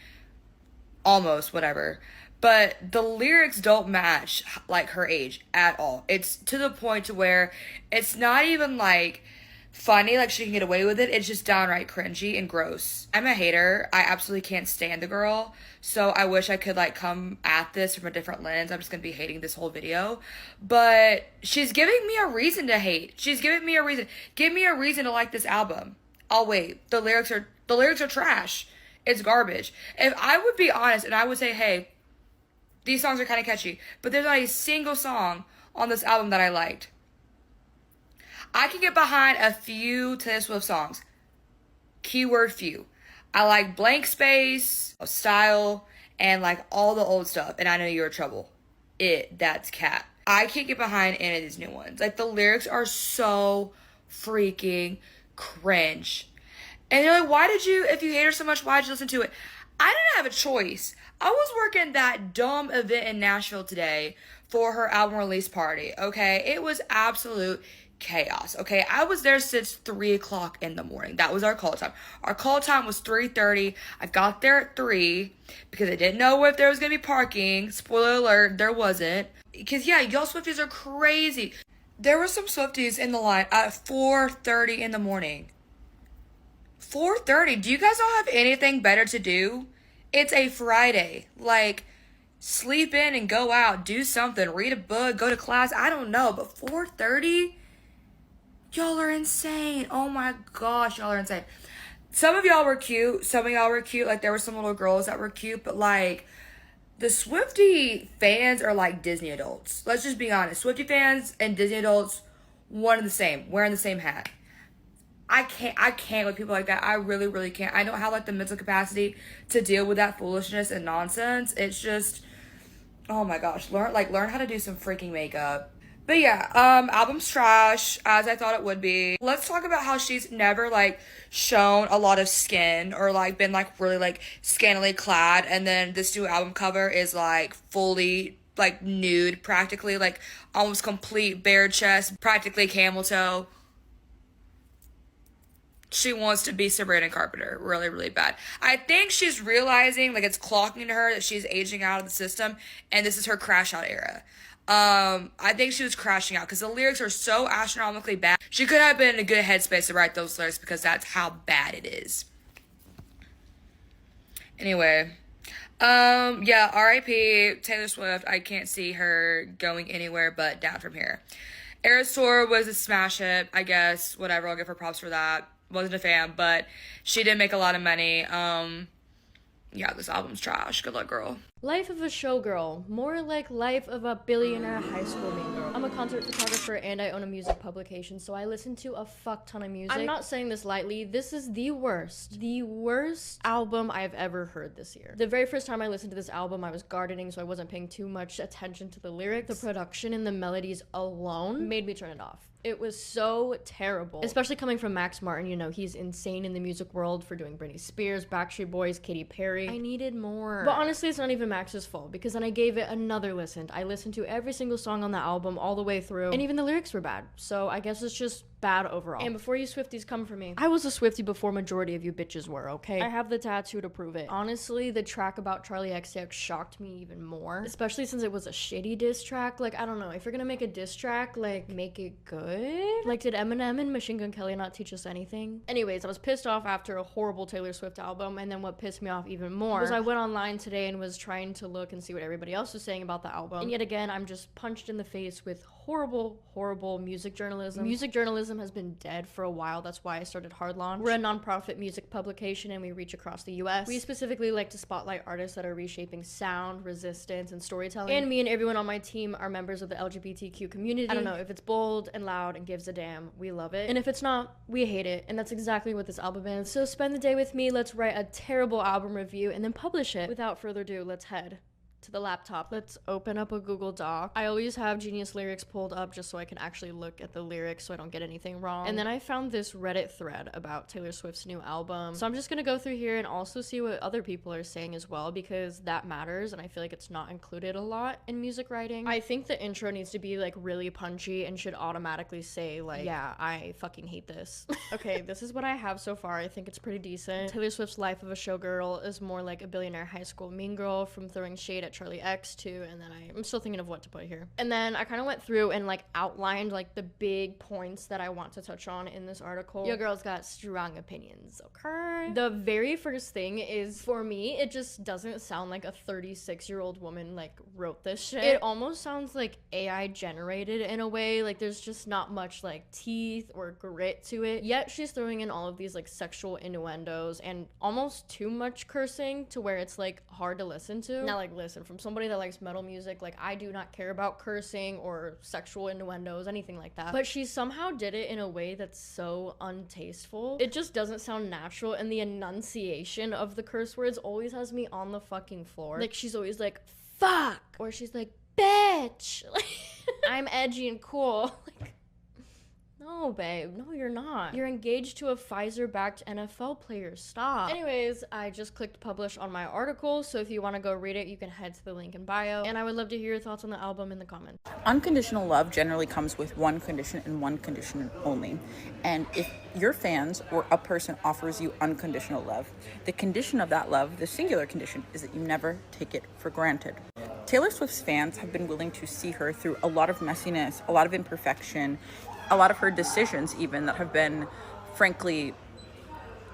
Almost, whatever. But the lyrics don't match like her age at all. It's to the point to where it's not even like funny, like she can get away with it. It's just downright cringy and gross. I'm a hater. I absolutely can't stand the girl. So I wish I could like come at this from a different lens. I'm just gonna be hating this whole video. But she's giving me a reason to hate. She's giving me a reason. Give me a reason to like this album. I'll wait. The lyrics are trash. It's garbage. If I would be honest and I would say, hey, these songs are kind of catchy, but there's not a single song on this album that I liked. I can get behind a few Taylor Swift songs. Keyword few. I like Blank Space, Style, and like all the old stuff. And I Know You're in Trouble. That's Cat. I can't get behind any of these new ones. Like the lyrics are so freaking cringe. And you're like, why did you, if you hate her so much, why did you listen to it? I didn't have a choice. I was working that dumb event in Nashville today for her album release party, okay? It was absolute chaos, okay? I was there since 3 o'clock in the morning. That was our call time. Our call time was 3:30. I got there at 3 because I didn't know if there was going to be parking. Spoiler alert, there wasn't. Because, yeah, y'all Swifties are crazy. There were some Swifties in the line at 4:30 in the morning. 4:30? Do you guys not have anything better to do? It's a Friday. Like, sleep in and go out. Do something. Read a book. Go to class. I don't know. But 4:30? Y'all are insane. Oh my gosh, y'all are insane. Some of y'all were cute. Some of y'all were cute. Like, there were some little girls that were cute. But, like, the Swiftie fans are like Disney adults. Let's just be honest. Swiftie fans and Disney adults, one and the same. Wearing the same hat. I can't with people like that. I really, really can't. I don't have, like, the mental capacity to deal with that foolishness and nonsense. It's just, oh my gosh. Learn how to do some freaking makeup. But yeah, album's trash, as I thought it would be. Let's talk about how she's never, like, shown a lot of skin or, like, been, like, really, like, scantily clad. And then this new album cover is, like, fully, like, nude, practically, like, almost complete bare chest, practically camel toe. She wants to be Sabrina Carpenter really, really bad. I think she's realizing, like, it's clocking to her that she's aging out of the system, and this is her crash out era. I think she was crashing out because the lyrics are so astronomically bad. She could have been in a good headspace to write those lyrics because that's how bad it is. Anyway, yeah, R.I.P. Taylor Swift. I can't see her going anywhere but down from here. Eras Tour was a smash hit, I guess. Whatever, I'll give her props for that. Wasn't a fan, but she did make a lot of money. Yeah, this album's trash. Good luck, girl. Life of a Showgirl, more like life of a billionaire high school mean girl. I'm a concert photographer and I own a music publication, so I listen to a fuck ton of music. I'm not saying this lightly. This is the worst album I've ever heard this year. The very first time I listened to this album, I was gardening, so I wasn't paying too much attention to the lyrics. The production and the melodies alone made me turn it off. It was so terrible. Especially coming from Max Martin, you know, he's insane in the music world for doing Britney Spears, Backstreet Boys, Katy Perry. I needed more. But honestly, it's not even Max's fault because then I gave it another listen. I listened to every single song on the album all the way through, and even the lyrics were bad. So I guess it's just bad overall. And before you Swifties come for me, I was a Swiftie before majority of you bitches were, okay? I have the tattoo to prove it. Honestly, the track about Charlie XCX shocked me even more, especially since it was a shitty diss track. Like, I don't know, if you're gonna make a diss track, like, make it good? Like, did Eminem and Machine Gun Kelly not teach us anything? Anyways, I was pissed off after a horrible Taylor Swift album, and then what pissed me off even more was I went online today and was trying to look and see what everybody else was saying about the album, and yet again, I'm just punched in the face with horrible music journalism. Music journalism has been dead for a while. That's why I started Hard Launch. We're a non-profit music publication and we reach across the US. We specifically like to spotlight artists that are reshaping sound, resistance, and storytelling. And me and everyone on my team are members of the LGBTQ community. I don't know, if it's bold and loud and gives a damn, we love it. And if it's not, we hate it. And that's exactly what this album is. So spend the day with me, let's write a terrible album review and then publish it. Without further ado, let's head to the laptop. Let's open up a Google Doc. I always have Genius Lyrics pulled up just so I can actually look at the lyrics so I don't get anything wrong. And then I found this Reddit thread about Taylor Swift's new album. So I'm just gonna go through here and also see what other people are saying as well because that matters and I feel like it's not included a lot in music writing. I think the intro needs to be like really punchy and should automatically say like, yeah, I fucking hate this. Okay, this is what I have so far. I think it's pretty decent. Taylor Swift's Life of a Showgirl is more like a billionaire high school mean girl from throwing shade at Charlie X too, and then I'm still thinking of what to put here. And then I kind of went through and like outlined like the big points that I want to touch on in this article. Your girl's got strong opinions, okay? The very first thing is, for me, it just doesn't sound like a 36-year-old woman like wrote this shit. It almost sounds like AI generated in a way. Like there's just not much like teeth or grit to it. Yet she's throwing in all of these like sexual innuendos and almost too much cursing to where it's like hard to listen to. Now like listen, from somebody that likes metal music, like I do not care about cursing or sexual innuendos, anything like that. But she somehow did it in a way that's so untasteful. It just doesn't sound natural, and the enunciation of the curse words always has me on the fucking floor. Like she's always like, fuck, or she's like, bitch. I'm edgy and cool. Like, no, babe. No, you're not. You're engaged to a Pfizer-backed NFL player. Stop. Anyways, I just clicked publish on my article, so if you want to go read it, you can head to the link in bio, and I would love to hear your thoughts on the album in the comments. Unconditional love generally comes with one condition and one condition only. And if your fans or a person offers you unconditional love, the condition of that love, the singular condition, is that you never take it for granted. Taylor Swift's fans have been willing to see her through a lot of messiness, a lot of imperfection, a lot of her decisions even that have been, frankly,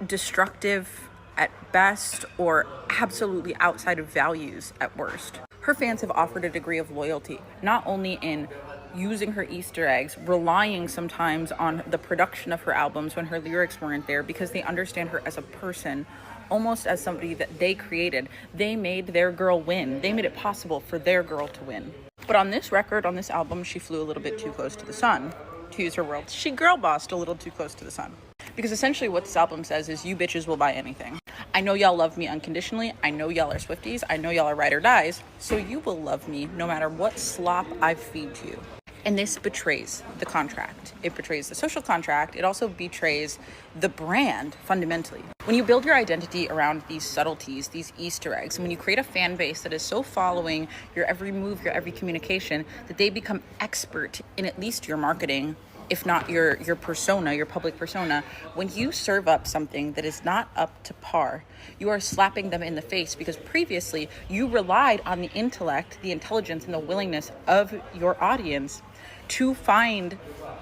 destructive at best or absolutely outside of values at worst. Her fans have offered a degree of loyalty, not only in using her Easter eggs, relying sometimes on the production of her albums when her lyrics weren't there, because they understand her as a person, almost as somebody that they created. They made their girl win. They made it possible for their girl to win. But on this record, on this album, she flew a little bit too close to the sun. To use her words, she girl bossed a little too close to the sun. Because essentially what this album says is, you bitches will buy anything. I know y'all love me unconditionally. I know y'all are Swifties. I know y'all are ride or dies. So you will love me no matter what slop I feed you. And this betrays the contract. It betrays the social contract. It also betrays the brand, fundamentally. When you build your identity around these subtleties, these Easter eggs, and when you create a fan base that is so following your every move, your every communication, that they become expert in at least your marketing, if not your persona, your public persona, when you serve up something that is not up to par, you are slapping them in the face, because previously you relied on the intellect, the intelligence, and the willingness of your audience to find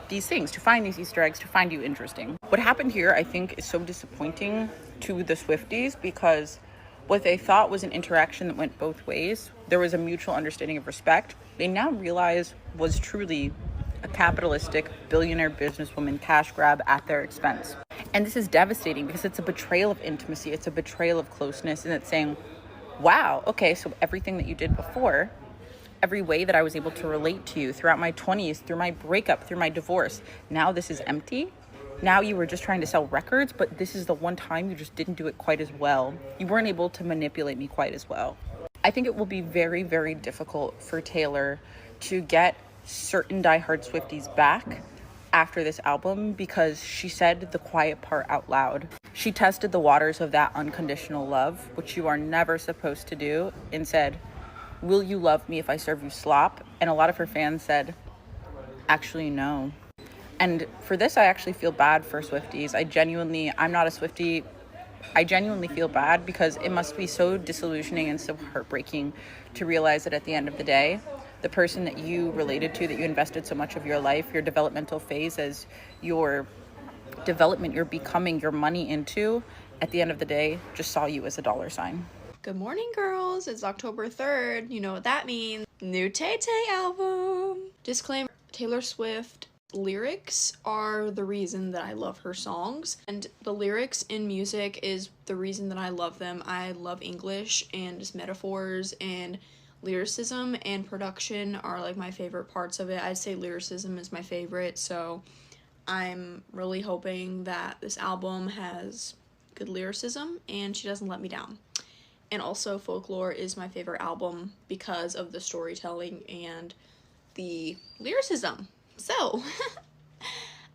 these things, to find these Easter eggs, to find you interesting. What happened here, I think, is so disappointing to the Swifties, because what they thought was an interaction that went both ways, there was a mutual understanding of respect, they now realize was truly a capitalistic billionaire businesswoman cash grab at their expense. And this is devastating, because it's a betrayal of intimacy, it's a betrayal of closeness, and it's saying, wow, okay, so everything that you did before, every way that I was able to relate to you throughout my 20s, through my breakup, through my divorce, now this is empty. Now you were just trying to sell records, but this is the one time you just didn't do it quite as well. You weren't able to manipulate me quite as well. I think it will be very, very difficult for Taylor to get certain diehard Swifties back after this album, because she said the quiet part out loud. She tested the waters of that unconditional love, which you are never supposed to do, and said, will you love me if I serve you slop? And a lot of her fans said, actually, no. And for this, I actually feel bad for Swifties. I'm not a Swiftie. I genuinely feel bad, because it must be so disillusioning and so heartbreaking to realize that at the end of the day, the person that you related to, that you invested so much of your life, your developmental phase as your development, your becoming, your money into, at the end of the day, just saw you as a dollar sign. Good morning, girls. It's October 3rd. You know what that means. New Tay-Tay album. Disclaimer, Taylor Swift lyrics are the reason that I love her songs, and the lyrics in music is the reason that I love them. I love English, and just metaphors and lyricism and production are like my favorite parts of it. I'd say lyricism is my favorite, so I'm really hoping that this album has good lyricism and she doesn't let me down. And also, Folklore is my favorite album because of the storytelling and the lyricism. So,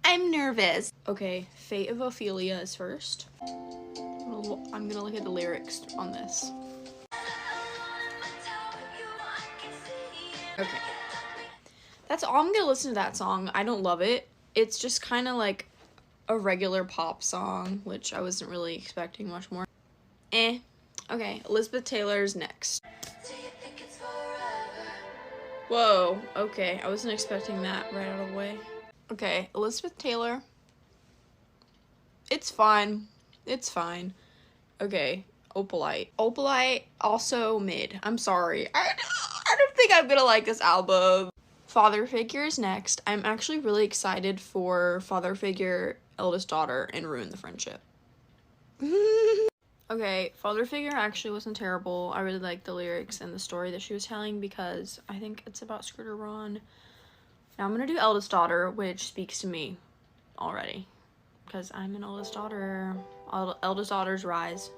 I'm nervous. Okay, Fate of Ophelia is first. I'm gonna look at the lyrics on this. Okay. That's all. I'm gonna listen to that song. I don't love it. It's just kind of like a regular pop song, which I wasn't really expecting much more. Okay, Elizabeth Taylor's next. Whoa, okay, I wasn't expecting that right out of the way. Okay, Elizabeth Taylor. It's fine. It's fine. Okay, Opalite. Opalite, also mid. I'm sorry. I don't think I'm gonna like this album. Father Figure is next. I'm actually really excited for Father Figure, Eldest Daughter, and Ruin the Friendship. Okay, Father Figure actually wasn't terrible. I really liked the lyrics and the story that she was telling because I think it's about Scooter Ron. Now I'm gonna do Eldest Daughter, which speaks to me already because I'm an eldest daughter. Eldest Daughters rise.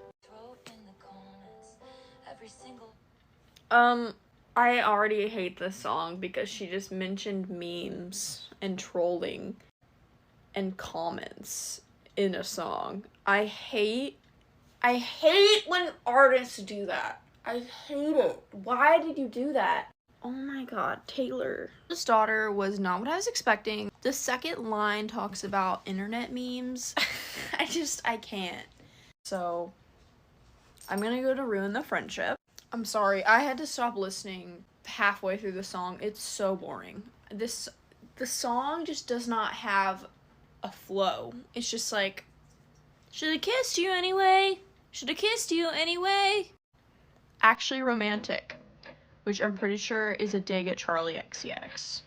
I already hate this song because she just mentioned memes and trolling and comments in a song. I hate when artists do that. I hate it. Why did you do that? Oh my god, Taylor. This daughter was not what I was expecting. The second line talks about internet memes. I can't. So, I'm gonna go to Ruin the Friendship. I'm sorry, I had to stop listening halfway through the song. It's so boring. The song just does not have a flow. It's just like, should've kissed you anyway. Should've kissed you anyway. Actually Romantic, which I'm pretty sure is a dig at Charlie XCX.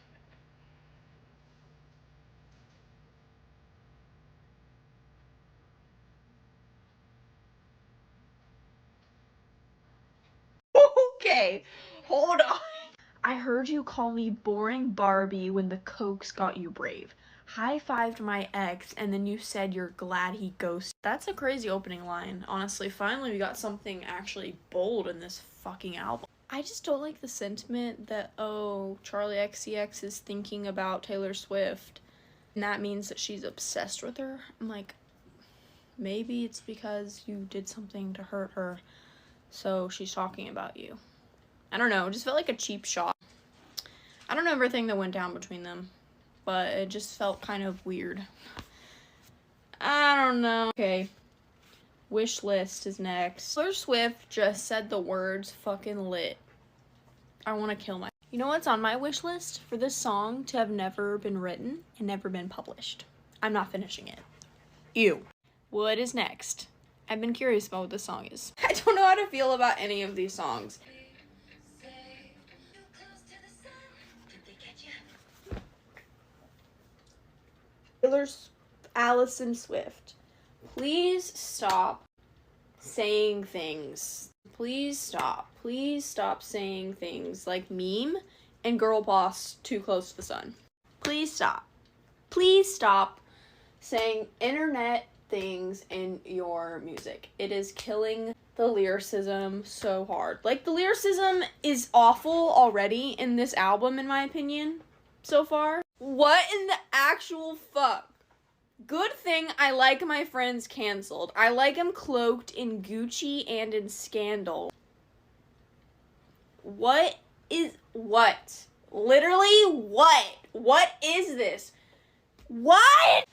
Okay, hold on. I heard you call me boring Barbie when the Cokes got you brave. High-fived my ex, and then you said you're glad he ghosted. That's a crazy opening line. Honestly, finally we got something actually bold in this fucking album. I just don't like the sentiment that, oh, Charlie XCX is thinking about Taylor Swift, and that means that she's obsessed with her. I'm like, maybe it's because you did something to hurt her, so she's talking about you. I don't know, it just felt like a cheap shot. I don't know everything that went down between them, but it just felt kind of weird. I don't know. Okay, Wish List is next. Taylor Swift just said the words fucking lit. I want to kill my... You know what's on my wish list? For this song to have never been written and never been published. I'm not finishing it. Ew. What is next? I've been curious about what this song is. I don't know how to feel about any of these songs. Allison Swift. Please stop saying things. Please stop. Please stop saying things like meme and girl boss too close to the sun. Please stop. Please stop saying internet things in your music. It is killing the lyricism so hard. Like, the lyricism is awful already in this album, in my opinion, so far. What in the actual fuck? Good thing I like my friends canceled. I like them cloaked in Gucci and in Scandal. What? Literally, what? What is this? What?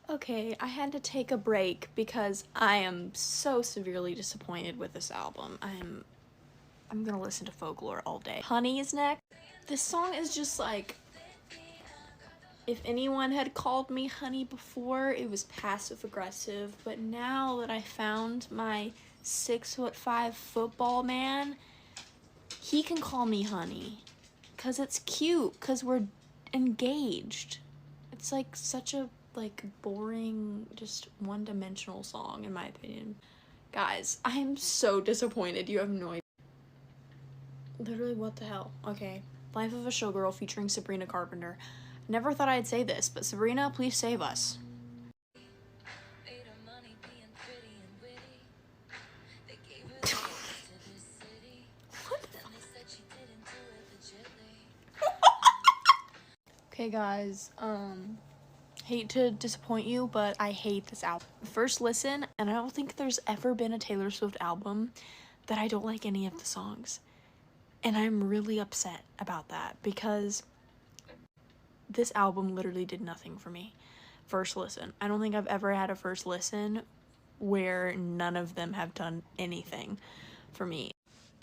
Okay, I had to take a break because I am so severely disappointed with this album. I'm gonna listen to Folklore all day. Honey is next. This song is just like, if anyone had called me honey before, it was passive aggressive, but now that I found my 6'5" football man, he can call me honey. 'Cause it's cute, 'cause we're engaged. It's like such a boring, just one-dimensional song in my opinion. Guys, I am so disappointed. You have no idea. Literally, what the hell? Okay, Life of a Showgirl featuring Sabrina Carpenter. Never thought I'd say this, but Sabrina, please save us. Okay guys, hate to disappoint you, but I hate this album. First listen, and I don't think there's ever been a Taylor Swift album that I don't like any of the songs. And I'm really upset about that because this album literally did nothing for me. First listen. I don't think I've ever had a first listen where none of them have done anything for me.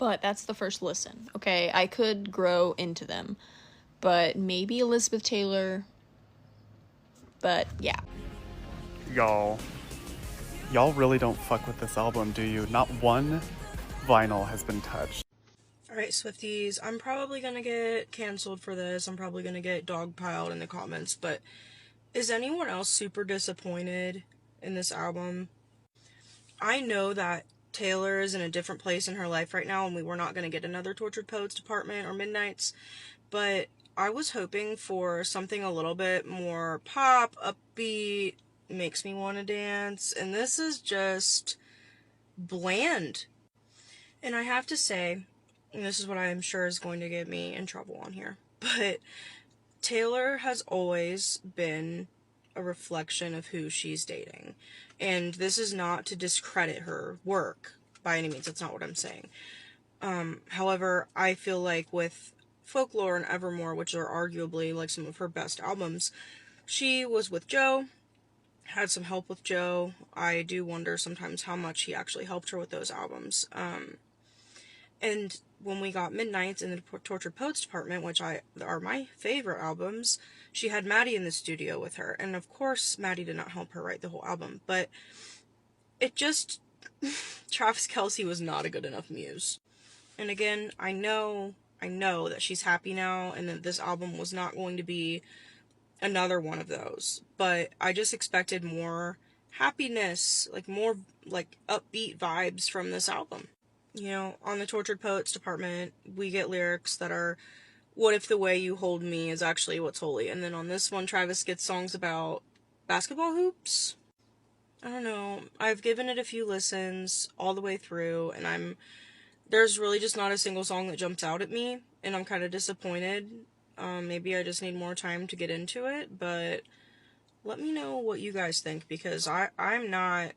but that's the first listen, okay? I could grow into them, but maybe Elizabeth Taylor, but yeah. Y'all really don't fuck with this album, do you? Not one vinyl has been touched. Alright, Swifties, I'm probably gonna get canceled for this. I'm probably gonna get dogpiled in the comments, but is anyone else super disappointed in this album? I know that Taylor is in a different place in her life right now, and we were not gonna get another Tortured Poets Department or Midnights, but I was hoping for something a little bit more pop, upbeat, makes me want to dance, and this is just bland. And I have to say, and this is what I am sure is going to get me in trouble on here, but Taylor has always been a reflection of who she's dating. And this is not to discredit her work by any means. That's not what I'm saying. However, I feel like with Folklore and Evermore, which are arguably like some of her best albums, she was with Joe, had some help with Joe. I do wonder sometimes how much he actually helped her with those albums. And when we got Midnights and the Tortured Poets Department, which are my favorite albums, she had Maddie in the studio with her. And of course, Maddie did not help her write the whole album, but it just, Travis Kelce was not a good enough muse. And again, I know that she's happy now and that this album was not going to be another one of those, but I just expected more happiness, like more like upbeat vibes from this album. You know, on the Tortured Poets Department, we get lyrics that are, what if the way you hold me is actually what's holy? And then on this one, Travis gets songs about basketball hoops. I don't know. I've given it a few listens all the way through, and there's really just not a single song that jumps out at me, and I'm kind of disappointed. Maybe I just need more time to get into it, but let me know what you guys think, because I'm not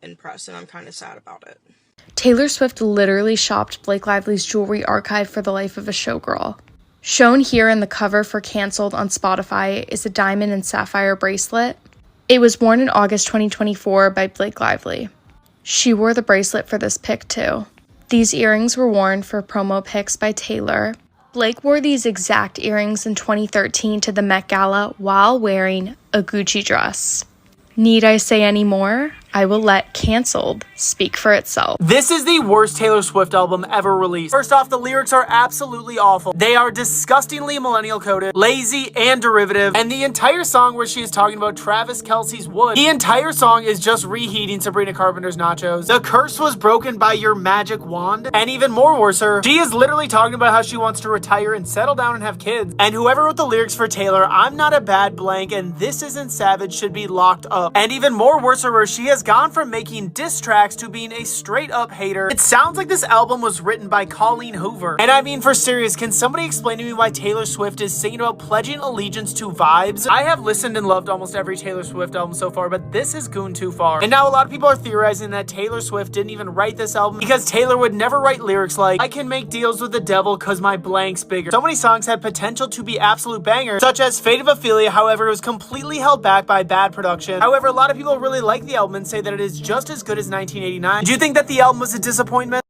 impressed, and I'm kind of sad about it. Taylor Swift literally shopped Blake Lively's jewelry archive for The Life of a Showgirl. Shown here in the cover for Cancelled on Spotify is a diamond and sapphire bracelet. It was worn in August 2024 by Blake Lively. She wore the bracelet for this pic too. These earrings were worn for promo pics by Taylor. Blake wore these exact earrings in 2013 to the Met Gala while wearing a Gucci dress. Need I say any more? I will let Cancelled speak for itself. This is the worst Taylor Swift album ever released. First off, the lyrics are absolutely awful. They are disgustingly millennial coded, lazy, and derivative. And the entire song where she is talking about Travis Kelce's wood, the entire song is just reheating Sabrina Carpenter's nachos. The curse was broken by your magic wand. And even more worser, she is literally talking about how she wants to retire and settle down and have kids. And whoever wrote the lyrics for Taylor, I'm not a bad blank and this isn't savage, should be locked up. And even more worser, where she has gone from making diss tracks to being a straight up hater. It sounds like this album was written by Colleen Hoover. And I mean, for serious, can somebody explain to me why Taylor Swift is singing about pledging allegiance to vibes? I have listened and loved almost every Taylor Swift album so far, but this is gone too far. And now a lot of people are theorizing that Taylor Swift didn't even write this album because Taylor would never write lyrics like, I can make deals with the devil cause my blank's bigger. So many songs had potential to be absolute bangers, such as Fate of Ophelia. However, it was completely held back by bad production. However, a lot of people really like the album and say that it is just as good as 1989. Do you think that the album was a disappointment?